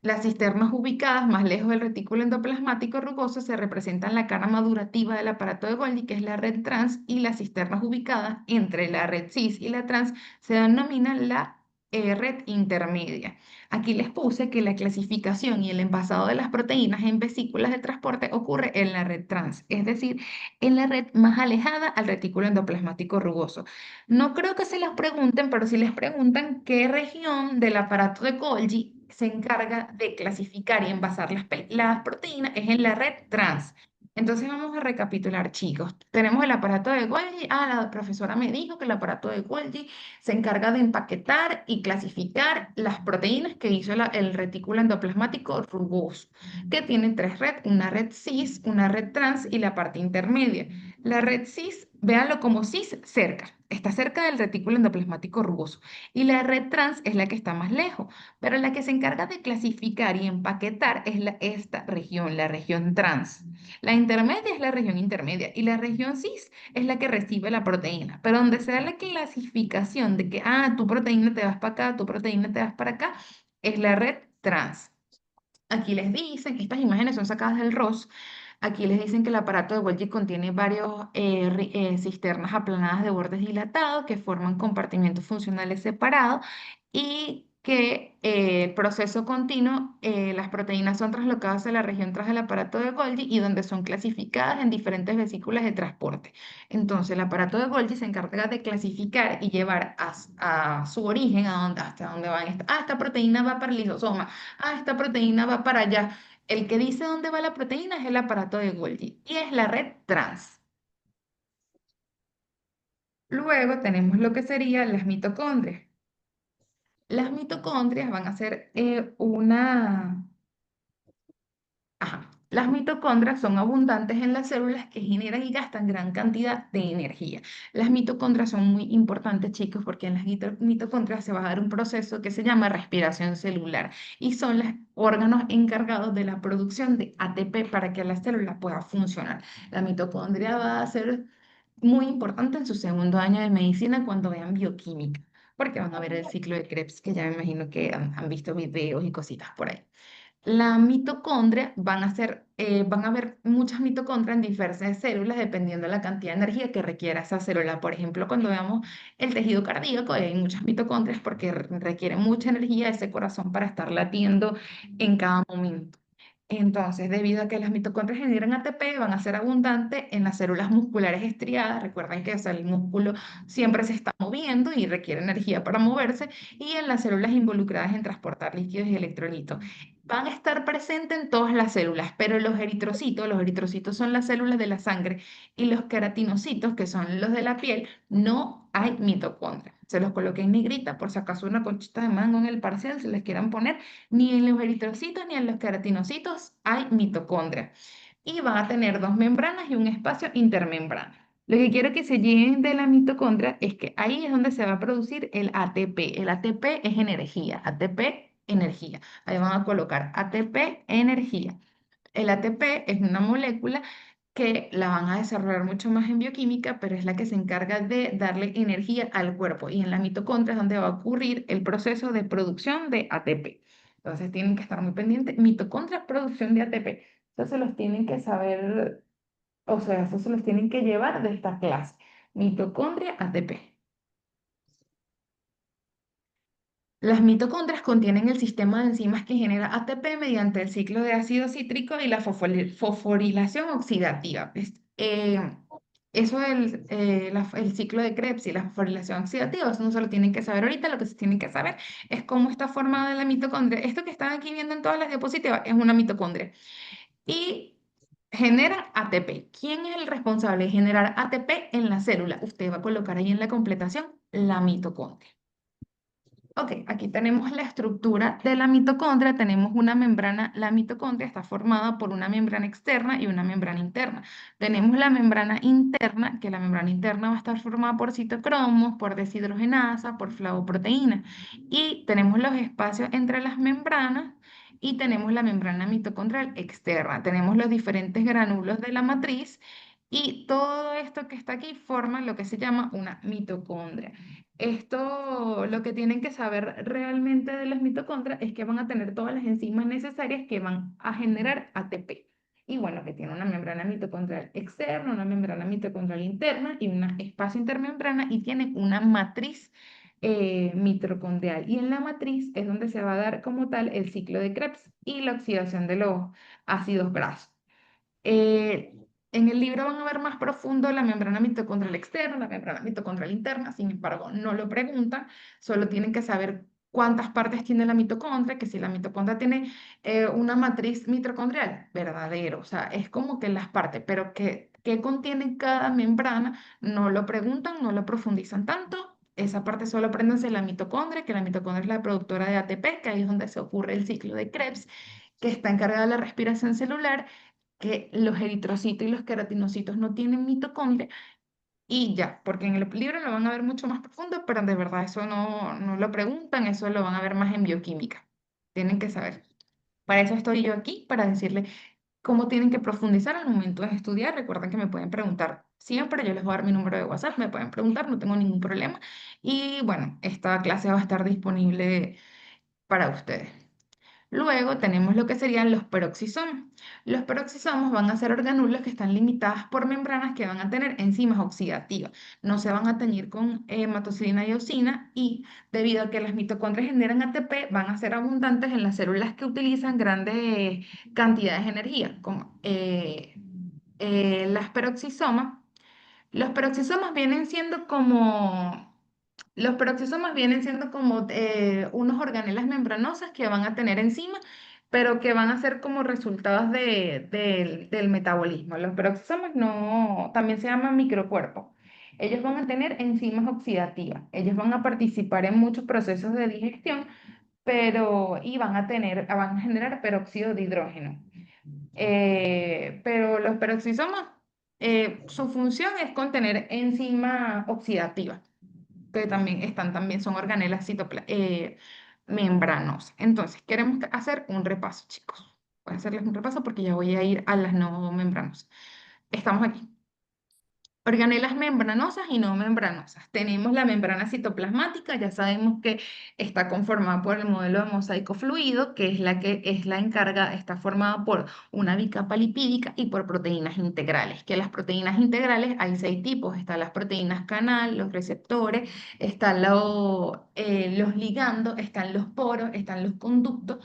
Las cisternas ubicadas más lejos del retículo endoplasmático rugoso se representan la cara madurativa del aparato de Golgi, que es la red trans, y las cisternas ubicadas entre la red cis y la trans se denominan la red intermedia. Aquí les puse que la clasificación y el envasado de las proteínas en vesículas de transporte ocurre en la red trans, es decir, en la red más alejada al retículo endoplasmático rugoso. No creo que se las pregunten, pero si les preguntan qué región del aparato de Golgi se encarga de clasificar y envasar las proteínas, es en la red trans. Entonces vamos a recapitular, chicos. Tenemos el aparato de Golgi. La profesora me dijo que el aparato de Golgi se encarga de empaquetar y clasificar las proteínas que hizo el retículo endoplasmático rugoso, que tiene tres redes, una red cis, una red trans y la parte intermedia. La red cis, véanlo como cis cerca, está cerca del retículo endoplasmático rugoso. Y la red trans es la que está más lejos, pero la que se encarga de clasificar y empaquetar es esta región, la región trans. La intermedia es la región intermedia y la región cis es la que recibe la proteína. Pero donde se da la clasificación de que, tu proteína te vas para acá, tu proteína te vas para acá, es la red trans. Aquí les dicen, estas imágenes son sacadas del ROS. Aquí les dicen que el aparato de Golgi contiene varios cisternas aplanadas de bordes dilatados que forman compartimientos funcionales separados y que el proceso continuo, las proteínas son traslocadas a la región tras el aparato de Golgi y donde son clasificadas en diferentes vesículas de transporte. Entonces, el aparato de Golgi se encarga de clasificar y llevar a su origen, hasta dónde van. Esta proteína va para el lisosoma. Esta proteína va para allá. El que dice dónde va la proteína es el aparato de Golgi y es la red trans. Luego tenemos lo que serían las mitocondrias. Las mitocondrias van a ser Ajá. Las mitocondrias son abundantes en las células que generan y gastan gran cantidad de energía. Las mitocondrias son muy importantes, chicos, porque en las mitocondrias se va a dar un proceso que se llama respiración celular y son los órganos encargados de la producción de ATP para que la célula pueda funcionar. La mitocondria va a ser muy importante en su segundo año de medicina cuando vean bioquímica, porque van a ver el ciclo de Krebs, que ya me imagino que han visto videos y cositas por ahí. La mitocondria van a haber muchas mitocondrias en diversas células dependiendo de la cantidad de energía que requiera esa célula. Por ejemplo, cuando veamos el tejido cardíaco, hay muchas mitocondrias porque requiere mucha energía ese corazón para estar latiendo en cada momento. Entonces, debido a que las mitocondrias generan ATP, van a ser abundantes en las células musculares estriadas. Recuerden que o sea, el músculo siempre se está moviendo y requiere energía para moverse, y en las células involucradas en transportar líquidos y electrolitos. Van a estar presentes en todas las células, pero los eritrocitos son las células de la sangre, y los queratinocitos, que son los de la piel, no hay mitocondria. Se los coloqué en negrita por si acaso una conchita de mango en el parcial se les quieran poner. Ni en los eritrocitos ni en los queratinocitos hay mitocondria. Y van a tener dos membranas y un espacio intermembrana. Lo que quiero que se lleven de la mitocondria es que ahí es donde se va a producir el ATP. El ATP es energía. ATP, energía. Ahí van a colocar ATP, energía. El ATP es una molécula que la van a desarrollar mucho más en bioquímica, pero es la que se encarga de darle energía al cuerpo. Y en la mitocondria es donde va a ocurrir el proceso de producción de ATP. Entonces tienen que estar muy pendientes. Mitocondria, producción de ATP. Eso se los tienen que saber, o sea, eso se los tienen que llevar de esta clase. Mitocondria, ATP. Las mitocondrias contienen el sistema de enzimas que genera ATP mediante el ciclo de ácido cítrico y la fosforilación oxidativa. Eso el ciclo de Krebs y la fosforilación oxidativa, eso no se lo tienen que saber ahorita, lo que se tienen que saber es cómo está formada la mitocondria. Esto que están aquí viendo en todas las diapositivas es una mitocondria y genera ATP. ¿Quién es el responsable de generar ATP en la célula? Usted va a colocar ahí en la completación la mitocondria. Ok, aquí tenemos la estructura de la mitocondria. Tenemos una membrana, la mitocondria está formada por una membrana externa y una membrana interna. Tenemos la membrana interna, que la membrana interna va a estar formada por citocromos, por deshidrogenasa, por flavoproteína. Y tenemos los espacios entre las membranas y tenemos la membrana mitocondrial externa. Tenemos los diferentes granulos de la matriz y todo esto que está aquí forma lo que se llama una mitocondria. Esto, lo que tienen que saber realmente de las mitocondrias es que van a tener todas las enzimas necesarias que van a generar ATP. Y bueno, que tiene una membrana mitocondrial externa, una membrana mitocondrial interna y un espacio intermembrana y tiene una matriz mitocondrial. Y en la matriz es donde se va a dar como tal el ciclo de Krebs y la oxidación de los ácidos grasos. Eh, en el libro van a ver más profundo la membrana mitocondrial externa, la membrana mitocondrial interna, sin embargo, no lo preguntan, solo tienen que saber cuántas partes tiene la mitocondria, que si la mitocondria tiene una matriz mitocondrial, verdadero, o sea, es como que las partes, pero qué contiene cada membrana, no lo preguntan, no lo profundizan tanto. Esa parte solo apréndanse la mitocondria, que la mitocondria es la productora de ATP, que ahí es donde se ocurre el ciclo de Krebs, que está encargada de la respiración celular, que los eritrocitos y los queratinocitos no tienen mitocondria y ya, porque en el libro lo van a ver mucho más profundo, pero de verdad eso no lo preguntan, eso lo van a ver más en bioquímica. Tienen que saber. Para eso estoy yo aquí, para decirles cómo tienen que profundizar al momento de estudiar. Recuerden que me pueden preguntar siempre, yo les voy a dar mi número de WhatsApp, me pueden preguntar, no tengo ningún problema. Y bueno, esta clase va a estar disponible para ustedes. Luego tenemos lo que serían los peroxisomas. Los peroxisomas van a ser organulos que están limitadas por membranas que van a tener enzimas oxidativas. No se van a teñir con hematocilina y eosina y debido a que las mitocondrias generan ATP, van a ser abundantes en las células que utilizan grandes cantidades de energía, como las peroxisomas. Los peroxisomas vienen siendo como los peroxisomas vienen siendo como unos organelas membranosas que van a tener encima, pero que van a ser como resultados del metabolismo. Los peroxisomas no, también se llaman microcuerpos. Ellos van a tener enzimas oxidativas. Ellos van a participar en muchos procesos de digestión, pero y van a generar peróxido de hidrógeno. Pero los peroxisomas, su función es contener enzima oxidativa que también son organelas membranosas. Entonces, queremos hacer un repaso, chicos. Voy a hacerles un repaso porque ya voy a ir a las no membranosas. Estamos aquí. Organelas membranosas y no membranosas. Tenemos la membrana citoplasmática, ya sabemos que está conformada por el modelo de mosaico fluido, que es la encargada, está formada por una bicapa lipídica y por proteínas integrales, que las proteínas integrales hay seis tipos, están las proteínas canal, los receptores, están los ligandos, están los poros, están los conductos.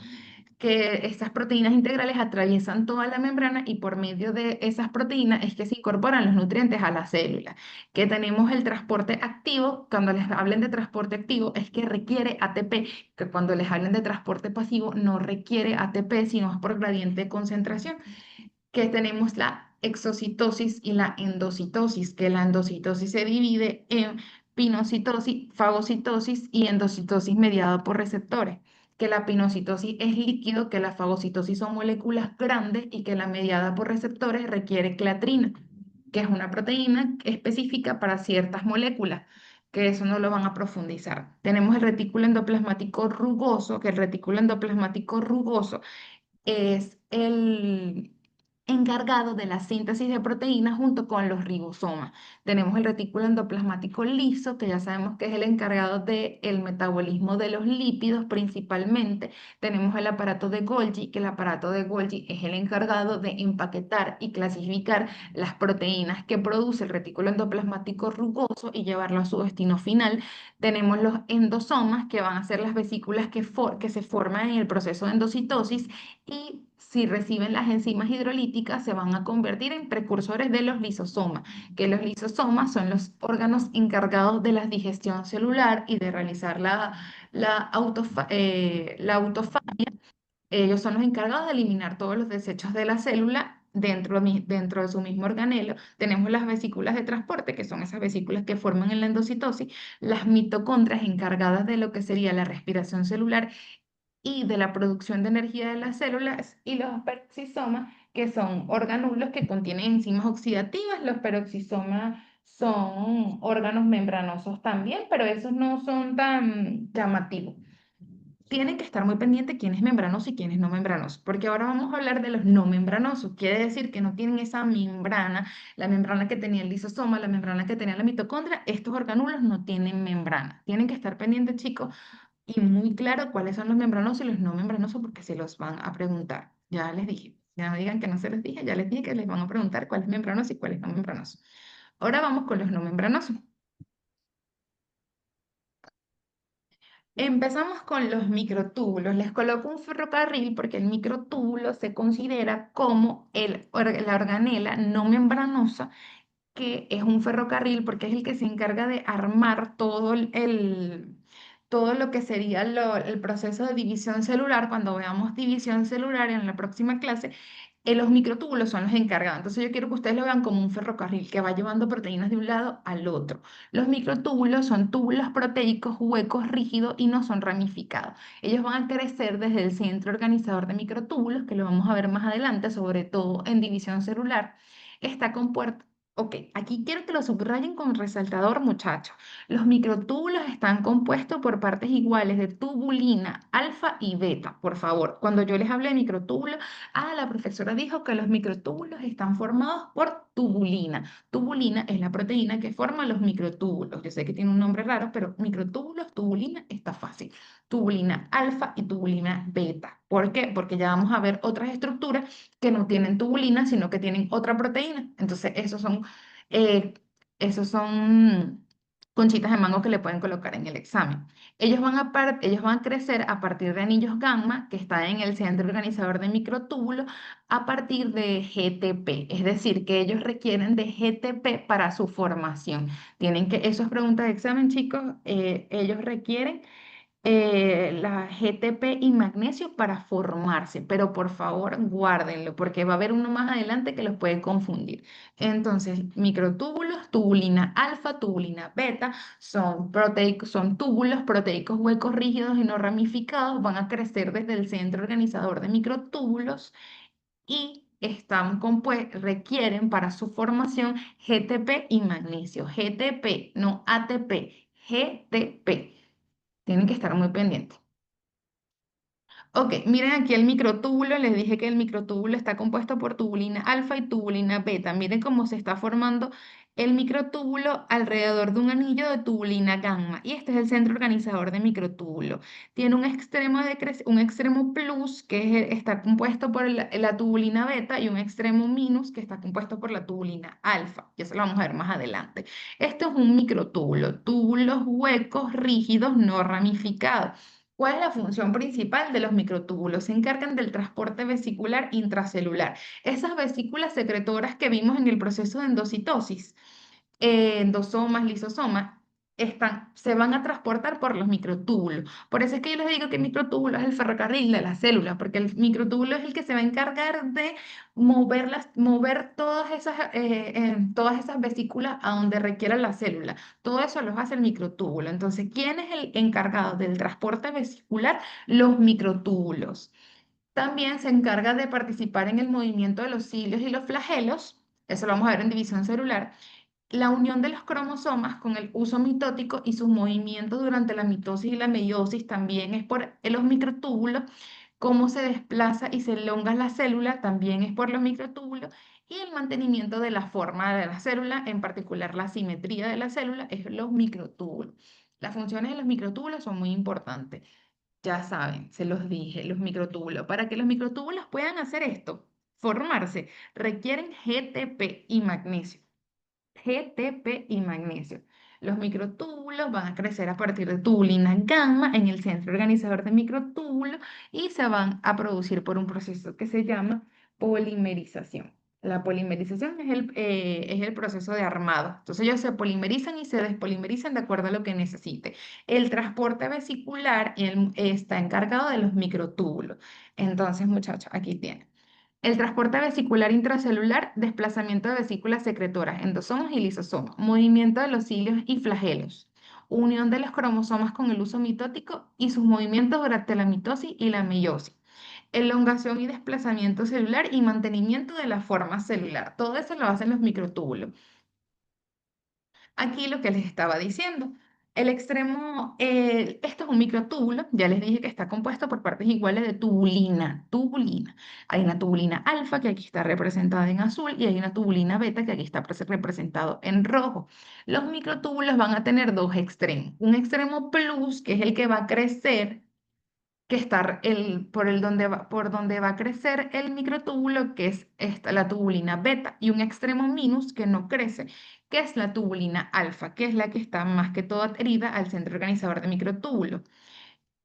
que estas proteínas integrales atraviesan toda la membrana y por medio de esas proteínas es que se incorporan los nutrientes a la célula. Que tenemos el transporte activo, cuando les hablen de transporte activo es que requiere ATP, que cuando les hablen de transporte pasivo no requiere ATP, sino es por gradiente de concentración. Que tenemos la exocitosis y la endocitosis, que la endocitosis se divide en pinocitosis, fagocitosis y endocitosis mediada por receptores, que la pinocitosis es líquido, que la fagocitosis son moléculas grandes y que la mediada por receptores requiere clatrina, que es una proteína específica para ciertas moléculas, que eso no lo van a profundizar. Tenemos el retículo endoplasmático rugoso, que el retículo endoplasmático rugoso es el encargado de la síntesis de proteínas junto con los ribosomas. Tenemos el retículo endoplasmático liso, que ya sabemos que es el encargado del metabolismo de los lípidos principalmente. Tenemos el aparato de Golgi, que el aparato de Golgi es el encargado de empaquetar y clasificar las proteínas que produce el retículo endoplasmático rugoso y llevarlo a su destino final. Tenemos los endosomas, que van a ser las vesículas que se forman en el proceso de endocitosis y si reciben las enzimas hidrolíticas se van a convertir en precursores de los lisosomas, que los lisosomas son los órganos encargados de la digestión celular y de realizar la autofagia. Ellos son los encargados de eliminar todos los desechos de la célula. Dentro de su mismo organelo tenemos las vesículas de transporte, que son esas vesículas que forman en la endocitosis, las mitocondrias encargadas de lo que sería la respiración celular y de la producción de energía de las células, y los peroxisomas, que son organulos que contienen enzimas oxidativas. Los peroxisomas son órganos membranosos también, pero esos no son tan llamativos. Tienen que estar muy pendientes quién es membranoso y quién es no membranoso, porque ahora vamos a hablar de los no membranosos. Quiere decir que no tienen esa membrana, la membrana que tenía el lisosoma, la membrana que tenía la mitocondria. Estos organulos no tienen membrana. Tienen que estar pendientes, chicos, y muy claro cuáles son los membranosos y los no membranosos porque se los van a preguntar. Ya les dije, ya no digan que no se les dije, ya les dije que les van a preguntar cuál es membranoso y cuál es no membranoso. Ahora vamos con los no membranosos. Empezamos con los microtúbulos. Les coloco un ferrocarril porque el microtúbulo se considera como la organela no membranosa, que es un ferrocarril porque es el que se encarga de armar todo lo que sería el proceso de división celular. Cuando veamos división celular en la próxima clase, los microtúbulos son los encargados. Entonces yo quiero que ustedes lo vean como un ferrocarril que va llevando proteínas de un lado al otro. Los microtúbulos son túbulos proteicos huecos, rígidos y no son ramificados. Ellos van a crecer desde el centro organizador de microtúbulos, que lo vamos a ver más adelante, sobre todo en división celular. Está compuesto. Ok, aquí quiero que lo subrayen con resaltador, muchachos. Los microtúbulos están compuestos por partes iguales de tubulina, alfa y beta. Por favor, cuando yo les hable de microtúbulos, la profesora dijo que los microtúbulos están formados por tubulina. Tubulina es la proteína que forma los microtúbulos. Yo sé que tiene un nombre raro, pero microtúbulos, tubulina, está fácil. Tubulina alfa y tubulina beta. ¿Por qué? Porque ya vamos a ver otras estructuras que no tienen tubulina, sino que tienen otra proteína. Entonces, eh, esos son conchitas de mango que le pueden colocar en el examen. Ellos van a crecer a partir de anillos gamma que están en el centro organizador de microtúbulos a partir de GTP. Es decir, que ellos requieren de GTP para su formación. Eso es pregunta de examen, chicos. Ellos requieren la GTP y magnesio para formarse, pero por favor guárdenlo porque va a haber uno más adelante que los puede confundir. Entonces, microtúbulos, tubulina alfa, tubulina beta, son túbulos proteicos huecos rígidos y no ramificados, van a crecer desde el centro organizador de microtúbulos y requieren para su formación GTP y magnesio. GTP, no ATP, GTP. Tienen que estar muy pendientes. Ok, miren aquí el microtúbulo. Les dije que el microtúbulo está compuesto por tubulina alfa y tubulina beta. Miren cómo se está formando el microtúbulo alrededor de un anillo de tubulina gamma. Y este es el centro organizador de microtúbulo. Tiene un extremo plus está compuesto por la tubulina beta y un extremo minus que está compuesto por la tubulina alfa. Y eso lo vamos a ver más adelante. Esto es un microtúbulo, túbulos huecos, rígidos, no ramificados. ¿Cuál es la función principal de los microtúbulos? Se encargan del transporte vesicular intracelular. Esas vesículas secretoras que vimos en el proceso de endocitosis, endosomas, lisosomas, se van a transportar por los microtúbulos. Por eso es que yo les digo que el microtúbulo es el ferrocarril de la célula, porque el microtúbulo es el que se va a encargar de mover todas esas vesículas a donde requiera la célula. Todo eso lo hace el microtúbulo. Entonces, ¿quién es el encargado del transporte vesicular? Los microtúbulos. También se encarga de participar en el movimiento de los cilios y los flagelos. Eso lo vamos a ver en división celular. La unión de los cromosomas con el uso mitótico y sus movimientos durante la mitosis y la meiosis también es por los microtúbulos. Cómo se desplaza y se elonga la célula también es por los microtúbulos. Y el mantenimiento de la forma de la célula, en particular la simetría de la célula, es los microtúbulos. Las funciones de los microtúbulos son muy importantes. Ya saben, se los dije, los microtúbulos. Para que los microtúbulos puedan hacer esto, formarse, requieren GTP y magnesio. GTP y magnesio. Los microtúbulos van a crecer a partir de tubulina gamma en el centro organizador de microtúbulos y se van a producir por un proceso que se llama polimerización. La polimerización es el proceso de armado. Entonces ellos se polimerizan y se despolimerizan de acuerdo a lo que necesite. El transporte vesicular está encargado de los microtúbulos. Entonces, muchachos, aquí tienen. El transporte vesicular intracelular, desplazamiento de vesículas secretoras, endosomas y lisosomas, movimiento de los cilios y flagelos, unión de los cromosomas con el uso mitótico y sus movimientos durante la mitosis y la meiosis, elongación y desplazamiento celular y mantenimiento de la forma celular. Todo eso lo hacen los microtúbulos. Aquí lo que les estaba diciendo. El extremo, esto es un microtúbulo, ya les dije que está compuesto por partes iguales de tubulina. Hay una tubulina alfa que aquí está representada en azul y hay una tubulina beta que aquí está representado en rojo. Los microtúbulos van a tener dos extremos. Un extremo plus, que es el que va a crecer que está por donde va a crecer el microtúbulo, que es la tubulina beta, y un extremo minus que no crece, que es la tubulina alfa, que es la que está más que todo adherida al centro organizador de microtúbulo.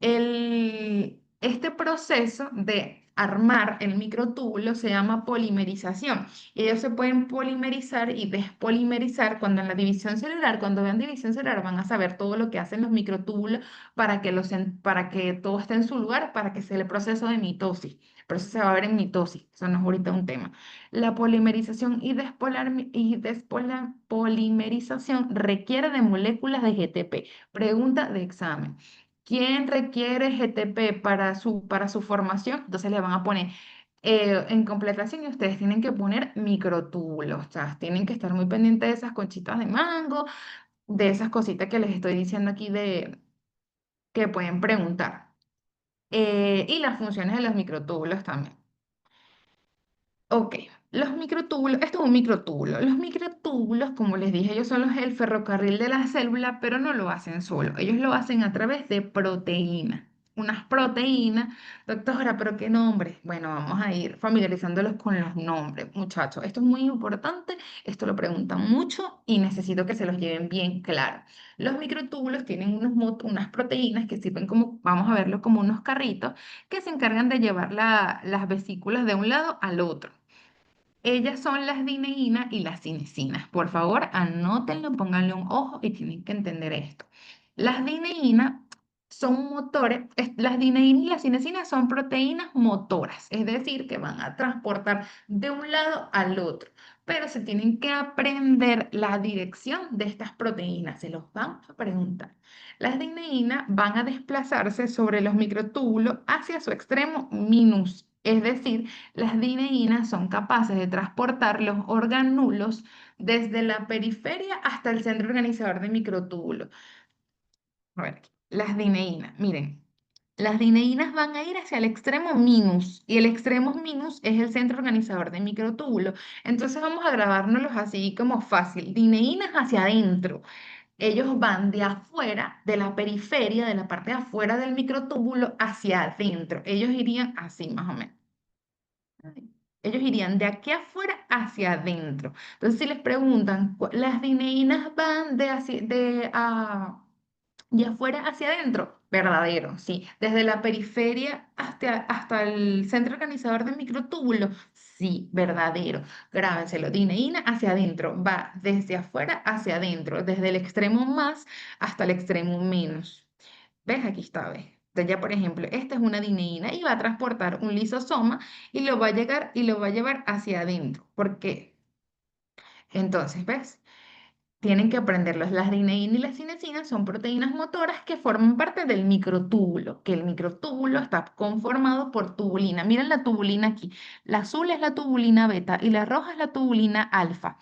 Este proceso de armar el microtúbulo se llama polimerización. Y ellos se pueden polimerizar y despolimerizar cuando en la división celular, cuando vean división celular, van a saber todo lo que hacen los microtúbulos para que todo esté en su lugar, para que sea el proceso de mitosis. Pero eso se va a ver en mitosis, eso no es ahorita un tema. La polimerización y polimerización requiere de moléculas de GTP. Pregunta de examen. ¿Quién requiere GTP para su formación? Entonces le van a poner en completación y ustedes tienen que poner microtúbulos. O sea, tienen que estar muy pendientes de esas conchitas de mango, de esas cositas que les estoy diciendo aquí de que pueden preguntar. Y las funciones de los microtúbulos también. Ok, los microtúbulos, esto es un microtúbulo. Los microtúbulos, como les dije, ellos son el ferrocarril de la célula, pero no lo hacen solo. Ellos lo hacen a través de proteínas. Unas proteínas, doctora, pero ¿qué nombres? Bueno, vamos a ir familiarizándolos con los nombres, muchachos. Esto es muy importante, esto lo preguntan mucho y necesito que se los lleven bien claro. Los microtúbulos tienen unas proteínas que sirven como, vamos a verlo como unos carritos, que se encargan de llevar las vesículas de un lado al otro. Ellas son las dineínas y las cinesinas. Por favor, anótenlo, pónganle un ojo y tienen que entender esto. Las dineínas son motores, las dineínas y las cinesinas son proteínas motoras, es decir, que van a transportar de un lado al otro, pero se tienen que aprender la dirección de estas proteínas, se los van a preguntar. Las dineínas van a desplazarse sobre los microtúbulos hacia su extremo minus, es decir, las dineínas son capaces de transportar los organulos desde la periferia hasta el centro organizador de microtúbulos. A ver, las dineínas, miren, las dineínas van a ir hacia el extremo minus y el extremo minus es el centro organizador de microtúbulos. Entonces vamos a grabárnoslos así como fácil, dineínas hacia adentro. Ellos van de afuera, de la periferia, de la parte de afuera del microtúbulo hacia adentro. Ellos irían así más o menos. Ellos irían de aquí afuera hacia adentro. Entonces, si les preguntan, ¿las dineínas van de afuera hacia adentro? Verdadero, sí. Desde la periferia hasta el centro organizador de microtúbulo, sí, verdadero. Grábenselo. Dineína hacia adentro, va desde afuera hacia adentro, desde el extremo más hasta el extremo menos. ¿Ves? Aquí está, ¿ves? Entonces ya, por ejemplo, esta es una dineína y va a transportar un lisosoma y lo va a llegar y lo va a llevar hacia adentro. ¿Por qué? Entonces, ¿ves? Tienen que aprenderlos. Las dineína y las cinesinas son proteínas motoras que forman parte del microtúbulo, que el microtúbulo está conformado por tubulina. Miren la tubulina aquí. La azul es la tubulina beta y la roja es la tubulina alfa.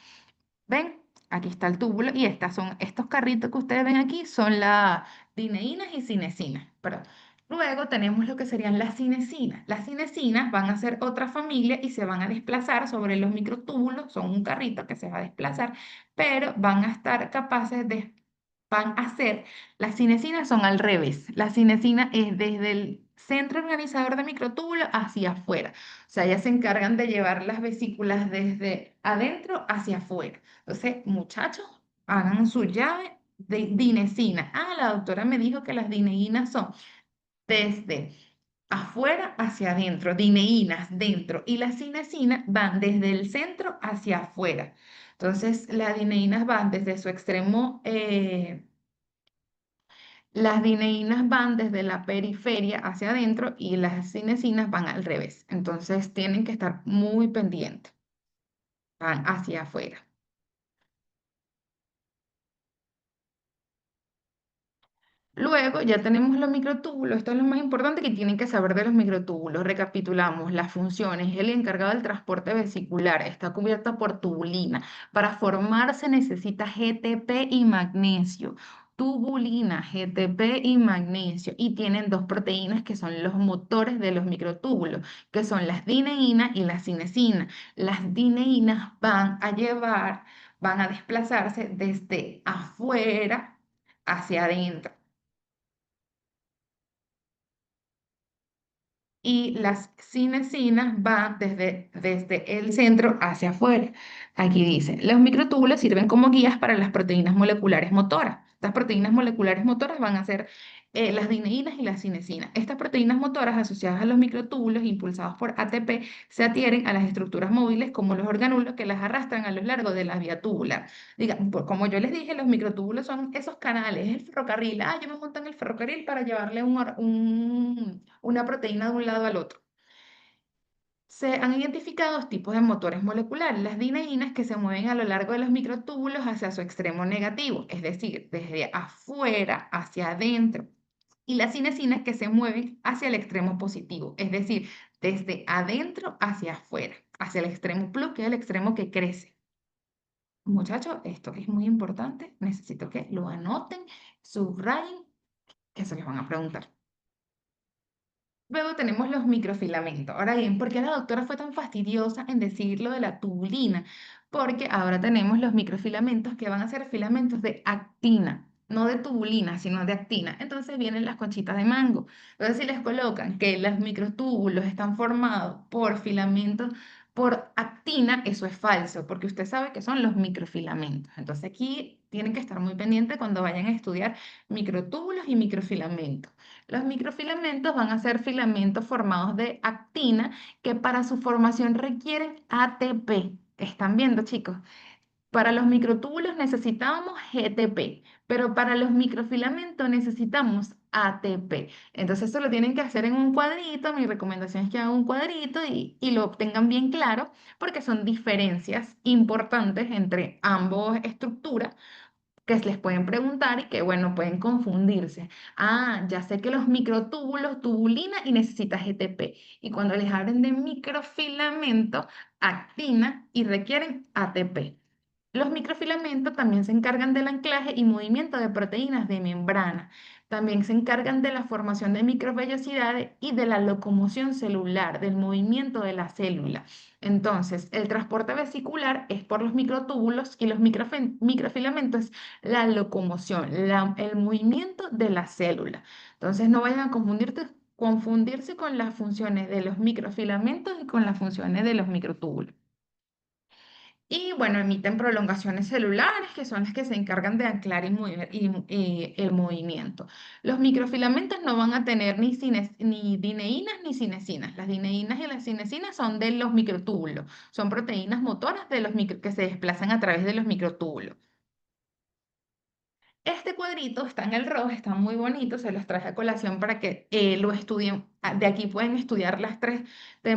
¿Ven? Aquí está el túbulo y estos carritos que ustedes ven aquí son las dineínas y cinesinas. Perdón. Luego tenemos lo que serían las cinesinas. Las cinesinas van a ser otra familia y se van a desplazar sobre los microtúbulos. Son un carrito que se va a desplazar, pero van a estar capaces de, van a ser, las cinesinas son al revés. La cinesina es desde el centro organizador de microtúbulo hacia afuera. O sea, ellas se encargan de llevar las vesículas desde adentro hacia afuera. Entonces, muchachos, hagan su llave de dinesina. Ah, la doctora me dijo que las dineínas son desde afuera hacia adentro, dineínas dentro, y las cinesinas van desde el centro hacia afuera. Entonces, las dineínas van desde su extremo, las dineínas van desde la periferia hacia adentro y las cinesinas van al revés. Entonces, tienen que estar muy pendientes, van hacia afuera. Luego ya tenemos los microtúbulos. Esto es lo más importante que tienen que saber de los microtúbulos. Recapitulamos las funciones. El encargado del transporte vesicular está cubierta por tubulina. Para formarse necesita GTP y magnesio. Tubulina, GTP y magnesio. Y tienen dos proteínas que son los motores de los microtúbulos, que son las dineína y la cinesina. Las dineínas van a desplazarse desde afuera hacia adentro y las cinesinas van desde el centro hacia afuera. Aquí dice, los microtúbulos sirven como guías para las proteínas moleculares motoras. Estas proteínas moleculares motoras van a ser las dineínas y las cinesinas. Estas proteínas motoras asociadas a los microtúbulos impulsados por ATP se adhieren a las estructuras móviles como los organulos que las arrastran a lo largo de la vía tubular. Diga, como yo les dije, los microtúbulos son esos canales, el ferrocarril. Ah, yo me monto en el ferrocarril para llevarle una proteína de un lado al otro. Se han identificado dos tipos de motores moleculares, las dineínas que se mueven a lo largo de los microtúbulos hacia su extremo negativo, es decir, desde afuera hacia adentro, y las cinesinas que se mueven hacia el extremo positivo, es decir, desde adentro hacia afuera, hacia el extremo plus, que es el extremo que crece. Muchachos, esto es muy importante, necesito que lo anoten, subrayen, que se les van a preguntar. Luego tenemos los microfilamentos. Ahora bien, ¿por qué la doctora fue tan fastidiosa en decir lo de la tubulina? Porque ahora tenemos los microfilamentos que van a ser filamentos de actina, no de tubulina, sino de actina. Entonces vienen las conchitas de mango. Entonces, si les colocan que los microtúbulos están formados por filamentos por actina, eso es falso, porque usted sabe que son los microfilamentos. Entonces, aquí tienen que estar muy pendientes cuando vayan a estudiar microtúbulos y microfilamentos. Los microfilamentos van a ser filamentos formados de actina que para su formación requieren ATP. ¿Están viendo, chicos? Para los microtúbulos necesitábamos GTP, pero para los microfilamentos necesitamos ATP. Entonces eso lo tienen que hacer en un cuadrito. Mi recomendación es que hagan un cuadrito y lo obtengan bien claro porque son diferencias importantes entre ambos estructuras que les pueden preguntar y que, bueno, pueden confundirse. Ah, ya sé que los microtúbulos, tubulina y necesita GTP. Y cuando les hablen de microfilamento, actina y requieren ATP. Los microfilamentos también se encargan del anclaje y movimiento de proteínas de membrana. También se encargan de la formación de microvellosidades y de la locomoción celular, del movimiento de la célula. Entonces, el transporte vesicular es por los microtúbulos y los microfilamentos, la locomoción, el movimiento de la célula. Entonces, no vayan a confundirse con las funciones de los microfilamentos y con las funciones de los microtúbulos. Y bueno, emiten prolongaciones celulares, que son las que se encargan de anclar y el movimiento. Los microfilamentos no van a tener ni dineínas ni cinesinas. Las dineínas y las cinesinas son de los microtúbulos, son proteínas motoras de que se desplazan a través de los microtúbulos. Este cuadrito está en el rojo, está muy bonito, se los traje a colación para que lo estudien. De aquí pueden estudiar las tres,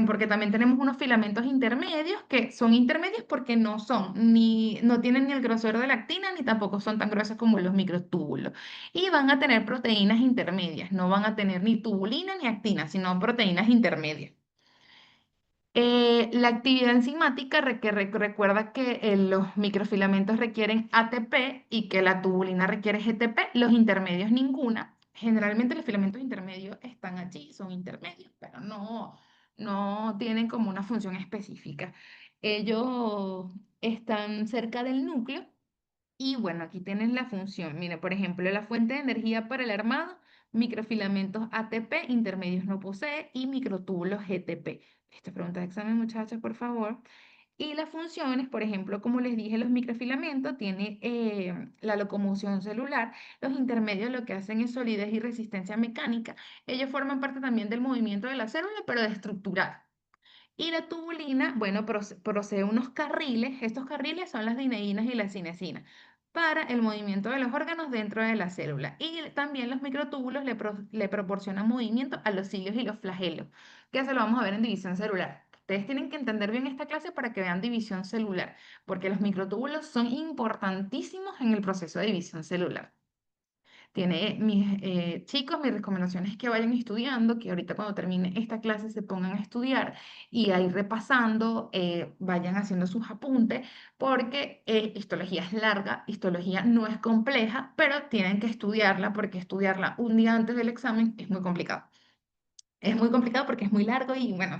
porque también tenemos unos filamentos intermedios que son intermedios porque no tienen ni el grosor de la actina ni tampoco son tan gruesos como los microtúbulos. Y van a tener proteínas intermedias, no van a tener ni tubulina ni actina, sino proteínas intermedias. La actividad enzimática recuerda que los microfilamentos requieren ATP y que la tubulina requiere GTP, los intermedios ninguna. Generalmente los filamentos intermedios están allí, son intermedios, pero no tienen como una función específica. Ellos están cerca del núcleo y bueno, aquí tienes la función. Mira, por ejemplo, la fuente de energía para el armado, microfilamentos ATP, intermedios no posee y microtúbulos GTP. Esta pregunta de examen, muchachos, por favor. Y las funciones, por ejemplo, como les dije, los microfilamentos tienen la locomoción celular. Los intermedios lo que hacen es solidez y resistencia mecánica. Ellos forman parte también del movimiento de la célula, pero de estructural. Y la tubulina, bueno, posee unos carriles. Estos carriles son las dineínas y las cinesinas para el movimiento de los órganos dentro de la célula. Y también los microtúbulos le proporcionan movimiento a los cilios y los flagelos, que eso lo vamos a ver en división celular. Ustedes tienen que entender bien esta clase para que vean división celular, porque los microtúbulos son importantísimos en el proceso de división celular. Mis chicos, mi recomendación es que vayan estudiando, que ahorita cuando termine esta clase se pongan a estudiar y a ir repasando, vayan haciendo sus apuntes, porque histología es larga, histología no es compleja, pero tienen que estudiarla porque estudiarla un día antes del examen es muy complicado. Es muy complicado porque es muy largo y bueno,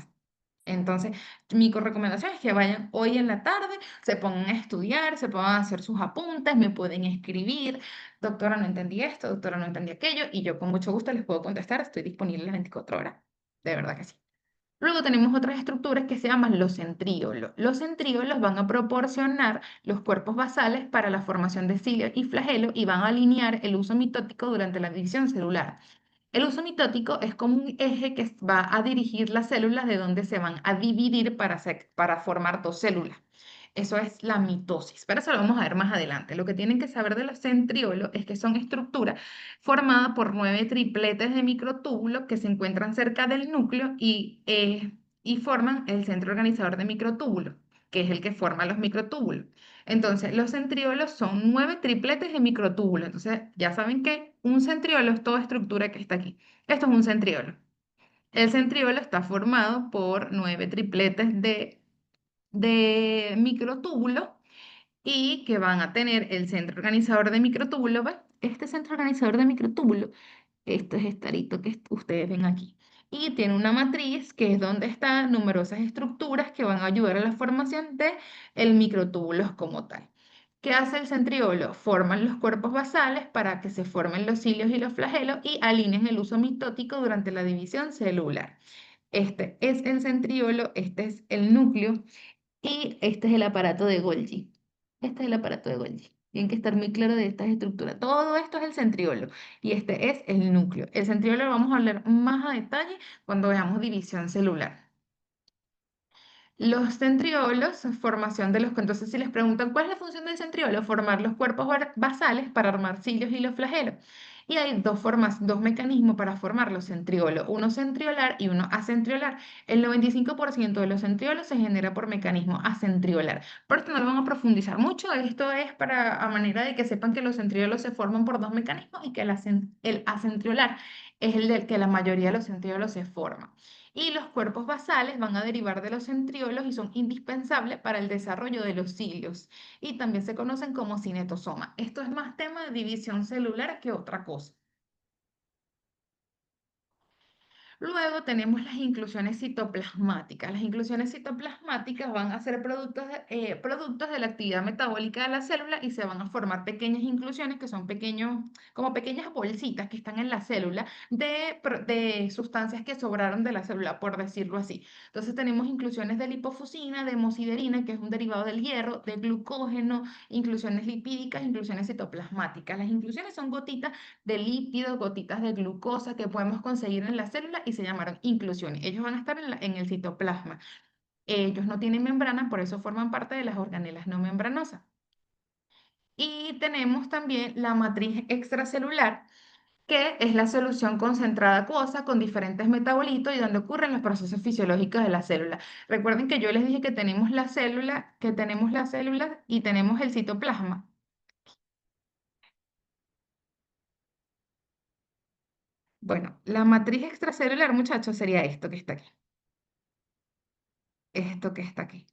entonces, recomendación es que vayan hoy en la tarde, se pongan a estudiar, se pongan a hacer sus apuntes, me pueden escribir, doctora, no entendí esto, doctora, no entendí aquello, y yo con mucho gusto les puedo contestar, estoy disponible las 24 horas, de verdad que sí. Luego tenemos otras estructuras que se llaman los centríolos. Los centríolos van a proporcionar los cuerpos basales para la formación de cilios y flagelos y van a alinear el uso mitótico durante la división celular. El uso mitótico es como un eje que va a dirigir las células de donde se van a dividir para formar dos células. Eso es la mitosis, pero eso lo vamos a ver más adelante. Lo que tienen que saber de los centriolos es que son estructuras formadas por 9 tripletes de microtúbulos que se encuentran cerca del núcleo y forman el centro organizador de microtúbulos, que es el que forma los microtúbulos. Entonces, los centriolos son 9 tripletes de microtúbulos. Entonces, ya saben que un centriolo es toda estructura que está aquí. Esto es un centriolo. El centriolo está formado por 9 tripletes de microtúbulos y que van a tener el centro organizador de microtúbulos. ¿Ves? Este centro organizador de microtúbulos, esto es estarito que ustedes ven aquí. Y tiene una matriz que es donde están numerosas estructuras que van a ayudar a la formación de el microtúbulos como tal. ¿Qué hace el centriolo? Forman los cuerpos basales para que se formen los cilios y los flagelos y alineen el uso mitótico durante la división celular. Este es el centriolo, este es el núcleo y este es el aparato de Golgi. Este es el aparato de Golgi. Tienen que estar muy claro de estas estructuras. Todo esto es el centriolo y este es el núcleo. El centriolo lo vamos a hablar más a detalle cuando veamos división celular. Los centriolos, formación de los... Entonces, si les preguntan cuál es la función del centriolo, formar los cuerpos basales para armar cilios y los flagelos. Y hay dos mecanismos para formar los centriolos, uno centriolar y uno acentriolar. El 95% de los centriolos se genera por mecanismo acentriolar. Pero esto no lo van a profundizar mucho, esto es para a manera de que sepan que los centriolos se forman por dos mecanismos y que el acentriolar es el del que la mayoría de los centriolos se forman. Y los cuerpos basales van a derivar de los centriolos y son indispensables para el desarrollo de los cilios. Y también se conocen como cinetosoma. Esto es más tema de división celular que otra cosa. Luego tenemos las inclusiones citoplasmáticas. Las inclusiones citoplasmáticas van a ser productos de la actividad metabólica de la célula y se van a formar pequeñas inclusiones que son pequeños, como pequeñas bolsitas que están en la célula de sustancias que sobraron de la célula, por decirlo así. Entonces tenemos inclusiones de lipofusina, de hemosiderina, que es un derivado del hierro, de glucógeno, inclusiones lipídicas, inclusiones citoplasmáticas. Las inclusiones son gotitas de lípidos, gotitas de glucosa que podemos conseguir en la célula y se llamaron inclusiones. Ellos van a estar en el citoplasma. Ellos no tienen membrana, por eso forman parte de las organelas no membranosas. Y tenemos también la matriz extracelular, que es la solución concentrada acuosa con diferentes metabolitos y donde ocurren los procesos fisiológicos de la célula. Recuerden que yo les dije que tenemos las células y tenemos el citoplasma. Bueno, la matriz extracelular, muchachos, sería esto que está aquí. Esto que está aquí.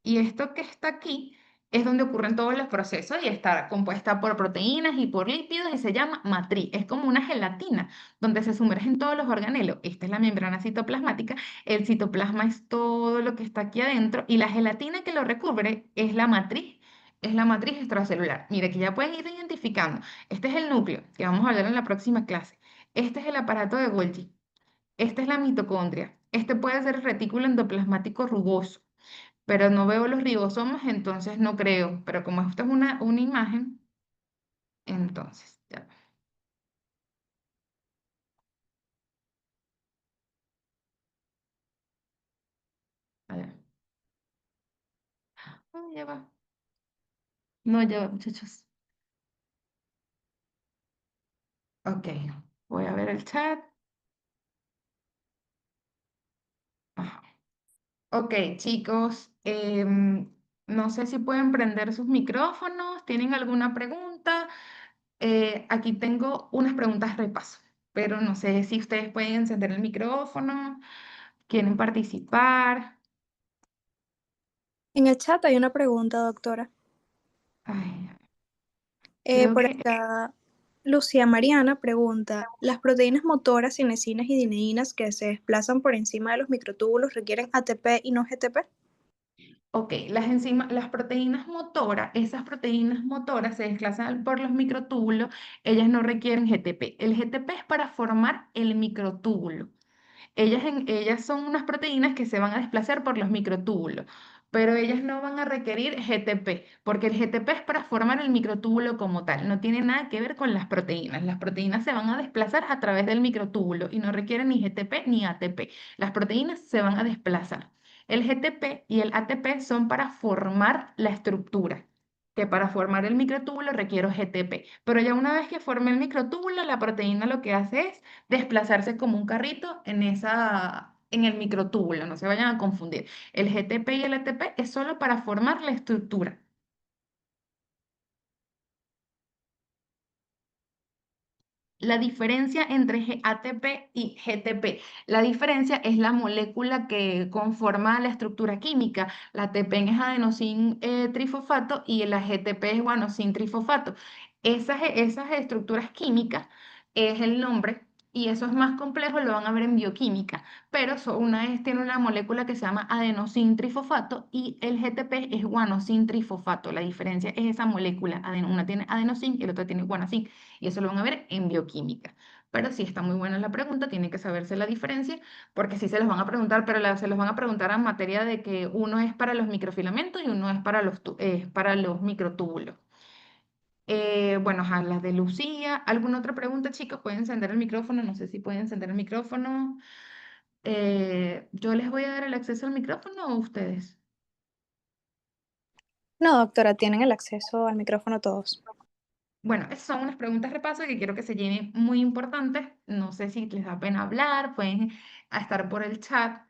Y esto que está aquí es donde ocurren todos los procesos y está compuesta por proteínas y por lípidos y se llama matriz. Es como una gelatina donde se sumergen todos los organelos. Esta es la membrana citoplasmática. El citoplasma es todo lo que está aquí adentro y la gelatina que lo recubre es la matriz. Es la matriz extracelular. Mira, que ya pueden ir identificando. Este es el núcleo, que vamos a hablar en la próxima clase. Este es el aparato de Golgi. Esta es la mitocondria. Este puede ser el retículo endoplasmático rugoso, pero no veo los ribosomas, entonces no creo. Pero como esto es una imagen, entonces, ya, a ver. Ah, ya va. No, ya va, muchachos. Ok, voy a ver el chat. Ajá. Ok, chicos, no sé si pueden prender sus micrófonos. ¿Tienen alguna pregunta? Aquí tengo unas preguntas repaso, pero no sé si ustedes pueden encender el micrófono, quieren participar. En el chat hay una pregunta, doctora. Ay, creo Por que, acá, Lucía Mariana pregunta, ¿las proteínas motoras, cinesinas y dineínas que se desplazan por encima de los microtúbulos requieren ATP y no GTP? ok, las enzimas, las proteínas motoras, esas proteínas motoras se desplazan por los microtúbulos, ellas no requieren GTP. El GTP es para formar el microtúbulo. Ellas son unas proteínas que se van a desplazar por los microtúbulos, pero ellas no van a requerir GTP, porque el GTP es para formar el microtúbulo como tal, no tiene nada que ver con las proteínas. Las proteínas se van a desplazar a través del microtúbulo y no requieren ni GTP ni ATP. Las proteínas se van a desplazar. El GTP y el ATP son para formar la estructura, que para formar el microtúbulo requiero GTP, pero ya una vez que forme el microtúbulo, la proteína lo que hace es desplazarse como un carrito en el microtúbulo, no se vayan a confundir. El GTP y el ATP es solo para formar la estructura. La diferencia entre ATP y GTP. La diferencia es la molécula que conforma la estructura química. La ATP es adenosin trifosfato y la GTP es guanosin trifosfato. Esas estructuras químicas es el nombre y eso es más complejo, lo van a ver en bioquímica. Pero una es, tiene una molécula que se llama adenosin trifosfato y el GTP es guanosin trifosfato. La diferencia es esa molécula. Una tiene adenosin y el otro tiene guanosin y eso lo van a ver en bioquímica. Pero sí está muy buena la pregunta, tiene que saberse la diferencia, porque sí se los van a preguntar, pero se los van a preguntar en materia de que uno es para los microfilamentos y uno es para los microtúbulos. Bueno, a las de Lucía. ¿Alguna otra pregunta, chicos? ¿Pueden encender el micrófono? No sé si pueden encender el micrófono. ¿Yo les voy a dar el acceso al micrófono o ustedes? No, doctora, tienen el acceso al micrófono todos. Bueno, esas son unas preguntas repaso que quiero que se llenen muy importantes. No sé si les da pena hablar, pueden estar por el chat.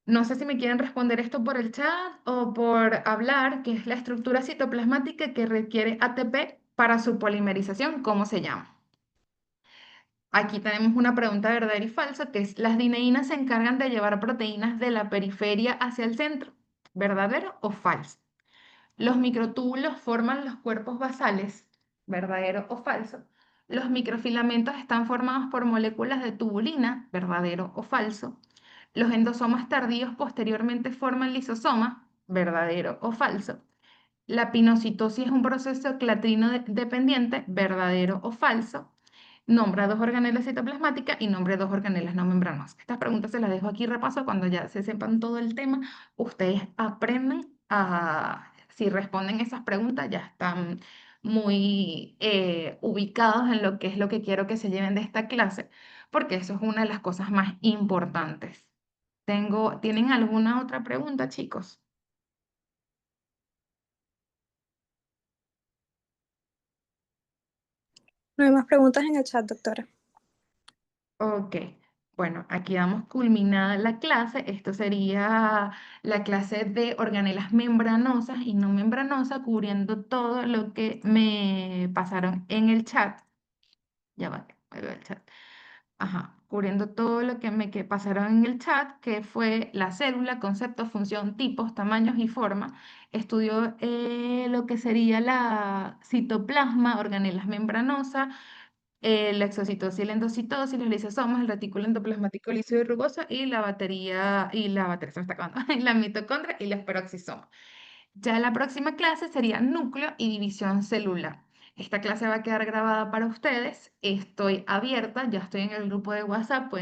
No sé si me quieren responder esto por el chat o por hablar, que es la estructura citoplasmática que requiere ATP para su polimerización, ¿cómo se llama? Aquí tenemos una pregunta verdadera y falsa, que es, ¿las dineínas se encargan de llevar proteínas de la periferia hacia el centro? ¿Verdadero o falso? Los microtúbulos forman los cuerpos basales, ¿verdadero o falso? Los microfilamentos están formados por moléculas de tubulina, verdadero o falso. Los endosomas tardíos posteriormente forman lisosomas, verdadero o falso. La pinocitosis es un proceso clatrino dependiente, verdadero o falso. Nombra dos organelas citoplasmáticas y nombre dos organelas no membranosas. Estas preguntas se las dejo aquí repaso cuando ya se sepan todo el tema. Ustedes aprenden si responden esas preguntas, ya están muy ubicados en lo que es lo que quiero que se lleven de esta clase, porque eso es una de las cosas más importantes. ¿Tienen alguna otra pregunta, chicos? No hay más preguntas en el chat, doctora. Ok, bueno, aquí damos culminada la clase. Esto sería la clase de organelas membranosas y no membranosas, cubriendo todo lo que me pasaron en el chat. Ya va, ahí veo el chat. Ajá, cubriendo todo lo que pasaron en el chat, que fue la célula, concepto, función, tipos, tamaños y forma. Estudió lo que sería la citoplasma, organelas membranosas, la exocitosis y la endocitosis, los lisosomas, el retículo endoplasmático liso y rugoso se me está acabando, y la mitocondria y los peroxisomas. Ya la próxima clase sería núcleo y división celular. Esta clase va a quedar grabada para ustedes. Estoy abierta, ya estoy en el grupo de WhatsApp,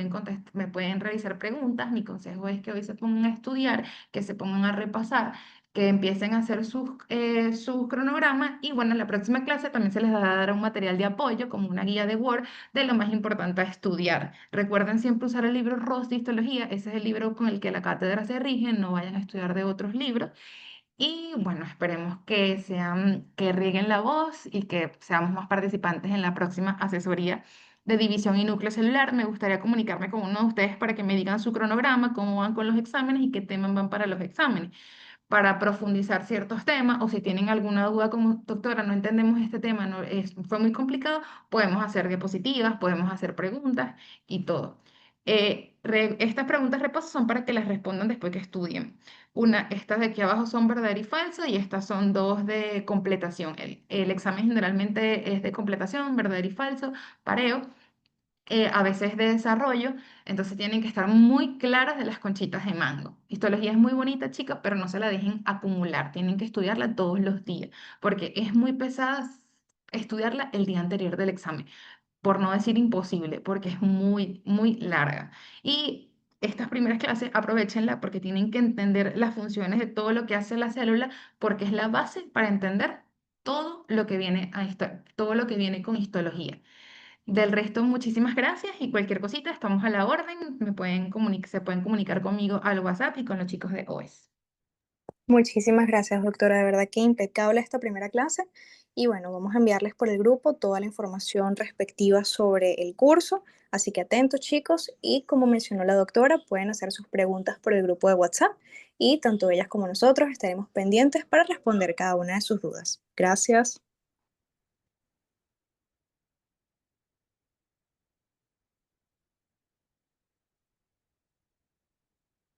me pueden realizar preguntas. Mi consejo es que hoy se pongan a estudiar, que se pongan a repasar, que empiecen a hacer sus cronogramas y bueno, en la próxima clase también se les va a dar un material de apoyo como una guía de Word de lo más importante a estudiar. Recuerden siempre usar el libro Ross de Histología, ese es el libro con el que la cátedra se rige, no vayan a estudiar de otros libros. Y bueno, esperemos que rieguen la voz y que seamos más participantes en la próxima asesoría de división y núcleo celular. Me gustaría comunicarme con uno de ustedes para que me digan su cronograma, cómo van con los exámenes y qué temas van para los exámenes para profundizar ciertos temas o si tienen alguna duda como doctora, no entendemos este tema, fue muy complicado, podemos hacer diapositivas, podemos hacer preguntas y todo. Estas preguntas repaso son para que las respondan después que estudien. Estas de aquí abajo son verdadero y falso y estas son dos de completación. El examen generalmente es de completación, verdadero y falso, pareo, a veces de desarrollo, entonces tienen que estar muy claras de las conchitas de mango. Histología es muy bonita, chicas, pero no se la dejen acumular, tienen que estudiarla todos los días, porque es muy pesada estudiarla el día anterior del examen, por no decir imposible, porque es muy, muy larga. Y estas primeras clases, aprovechenla porque tienen que entender las funciones de todo lo que hace la célula, porque es la base para entender todo lo que viene todo lo que viene con histología. Del resto, muchísimas gracias y cualquier cosita, estamos a la orden. Se pueden comunicar conmigo al WhatsApp y con los chicos de OES. Muchísimas gracias, doctora. De verdad que impecable esta primera clase. Y bueno, vamos a enviarles por el grupo toda la información respectiva sobre el curso. Así que atentos, chicos. Y como mencionó la doctora, pueden hacer sus preguntas por el grupo de WhatsApp y tanto ellas como nosotros estaremos pendientes para responder cada una de sus dudas. Gracias.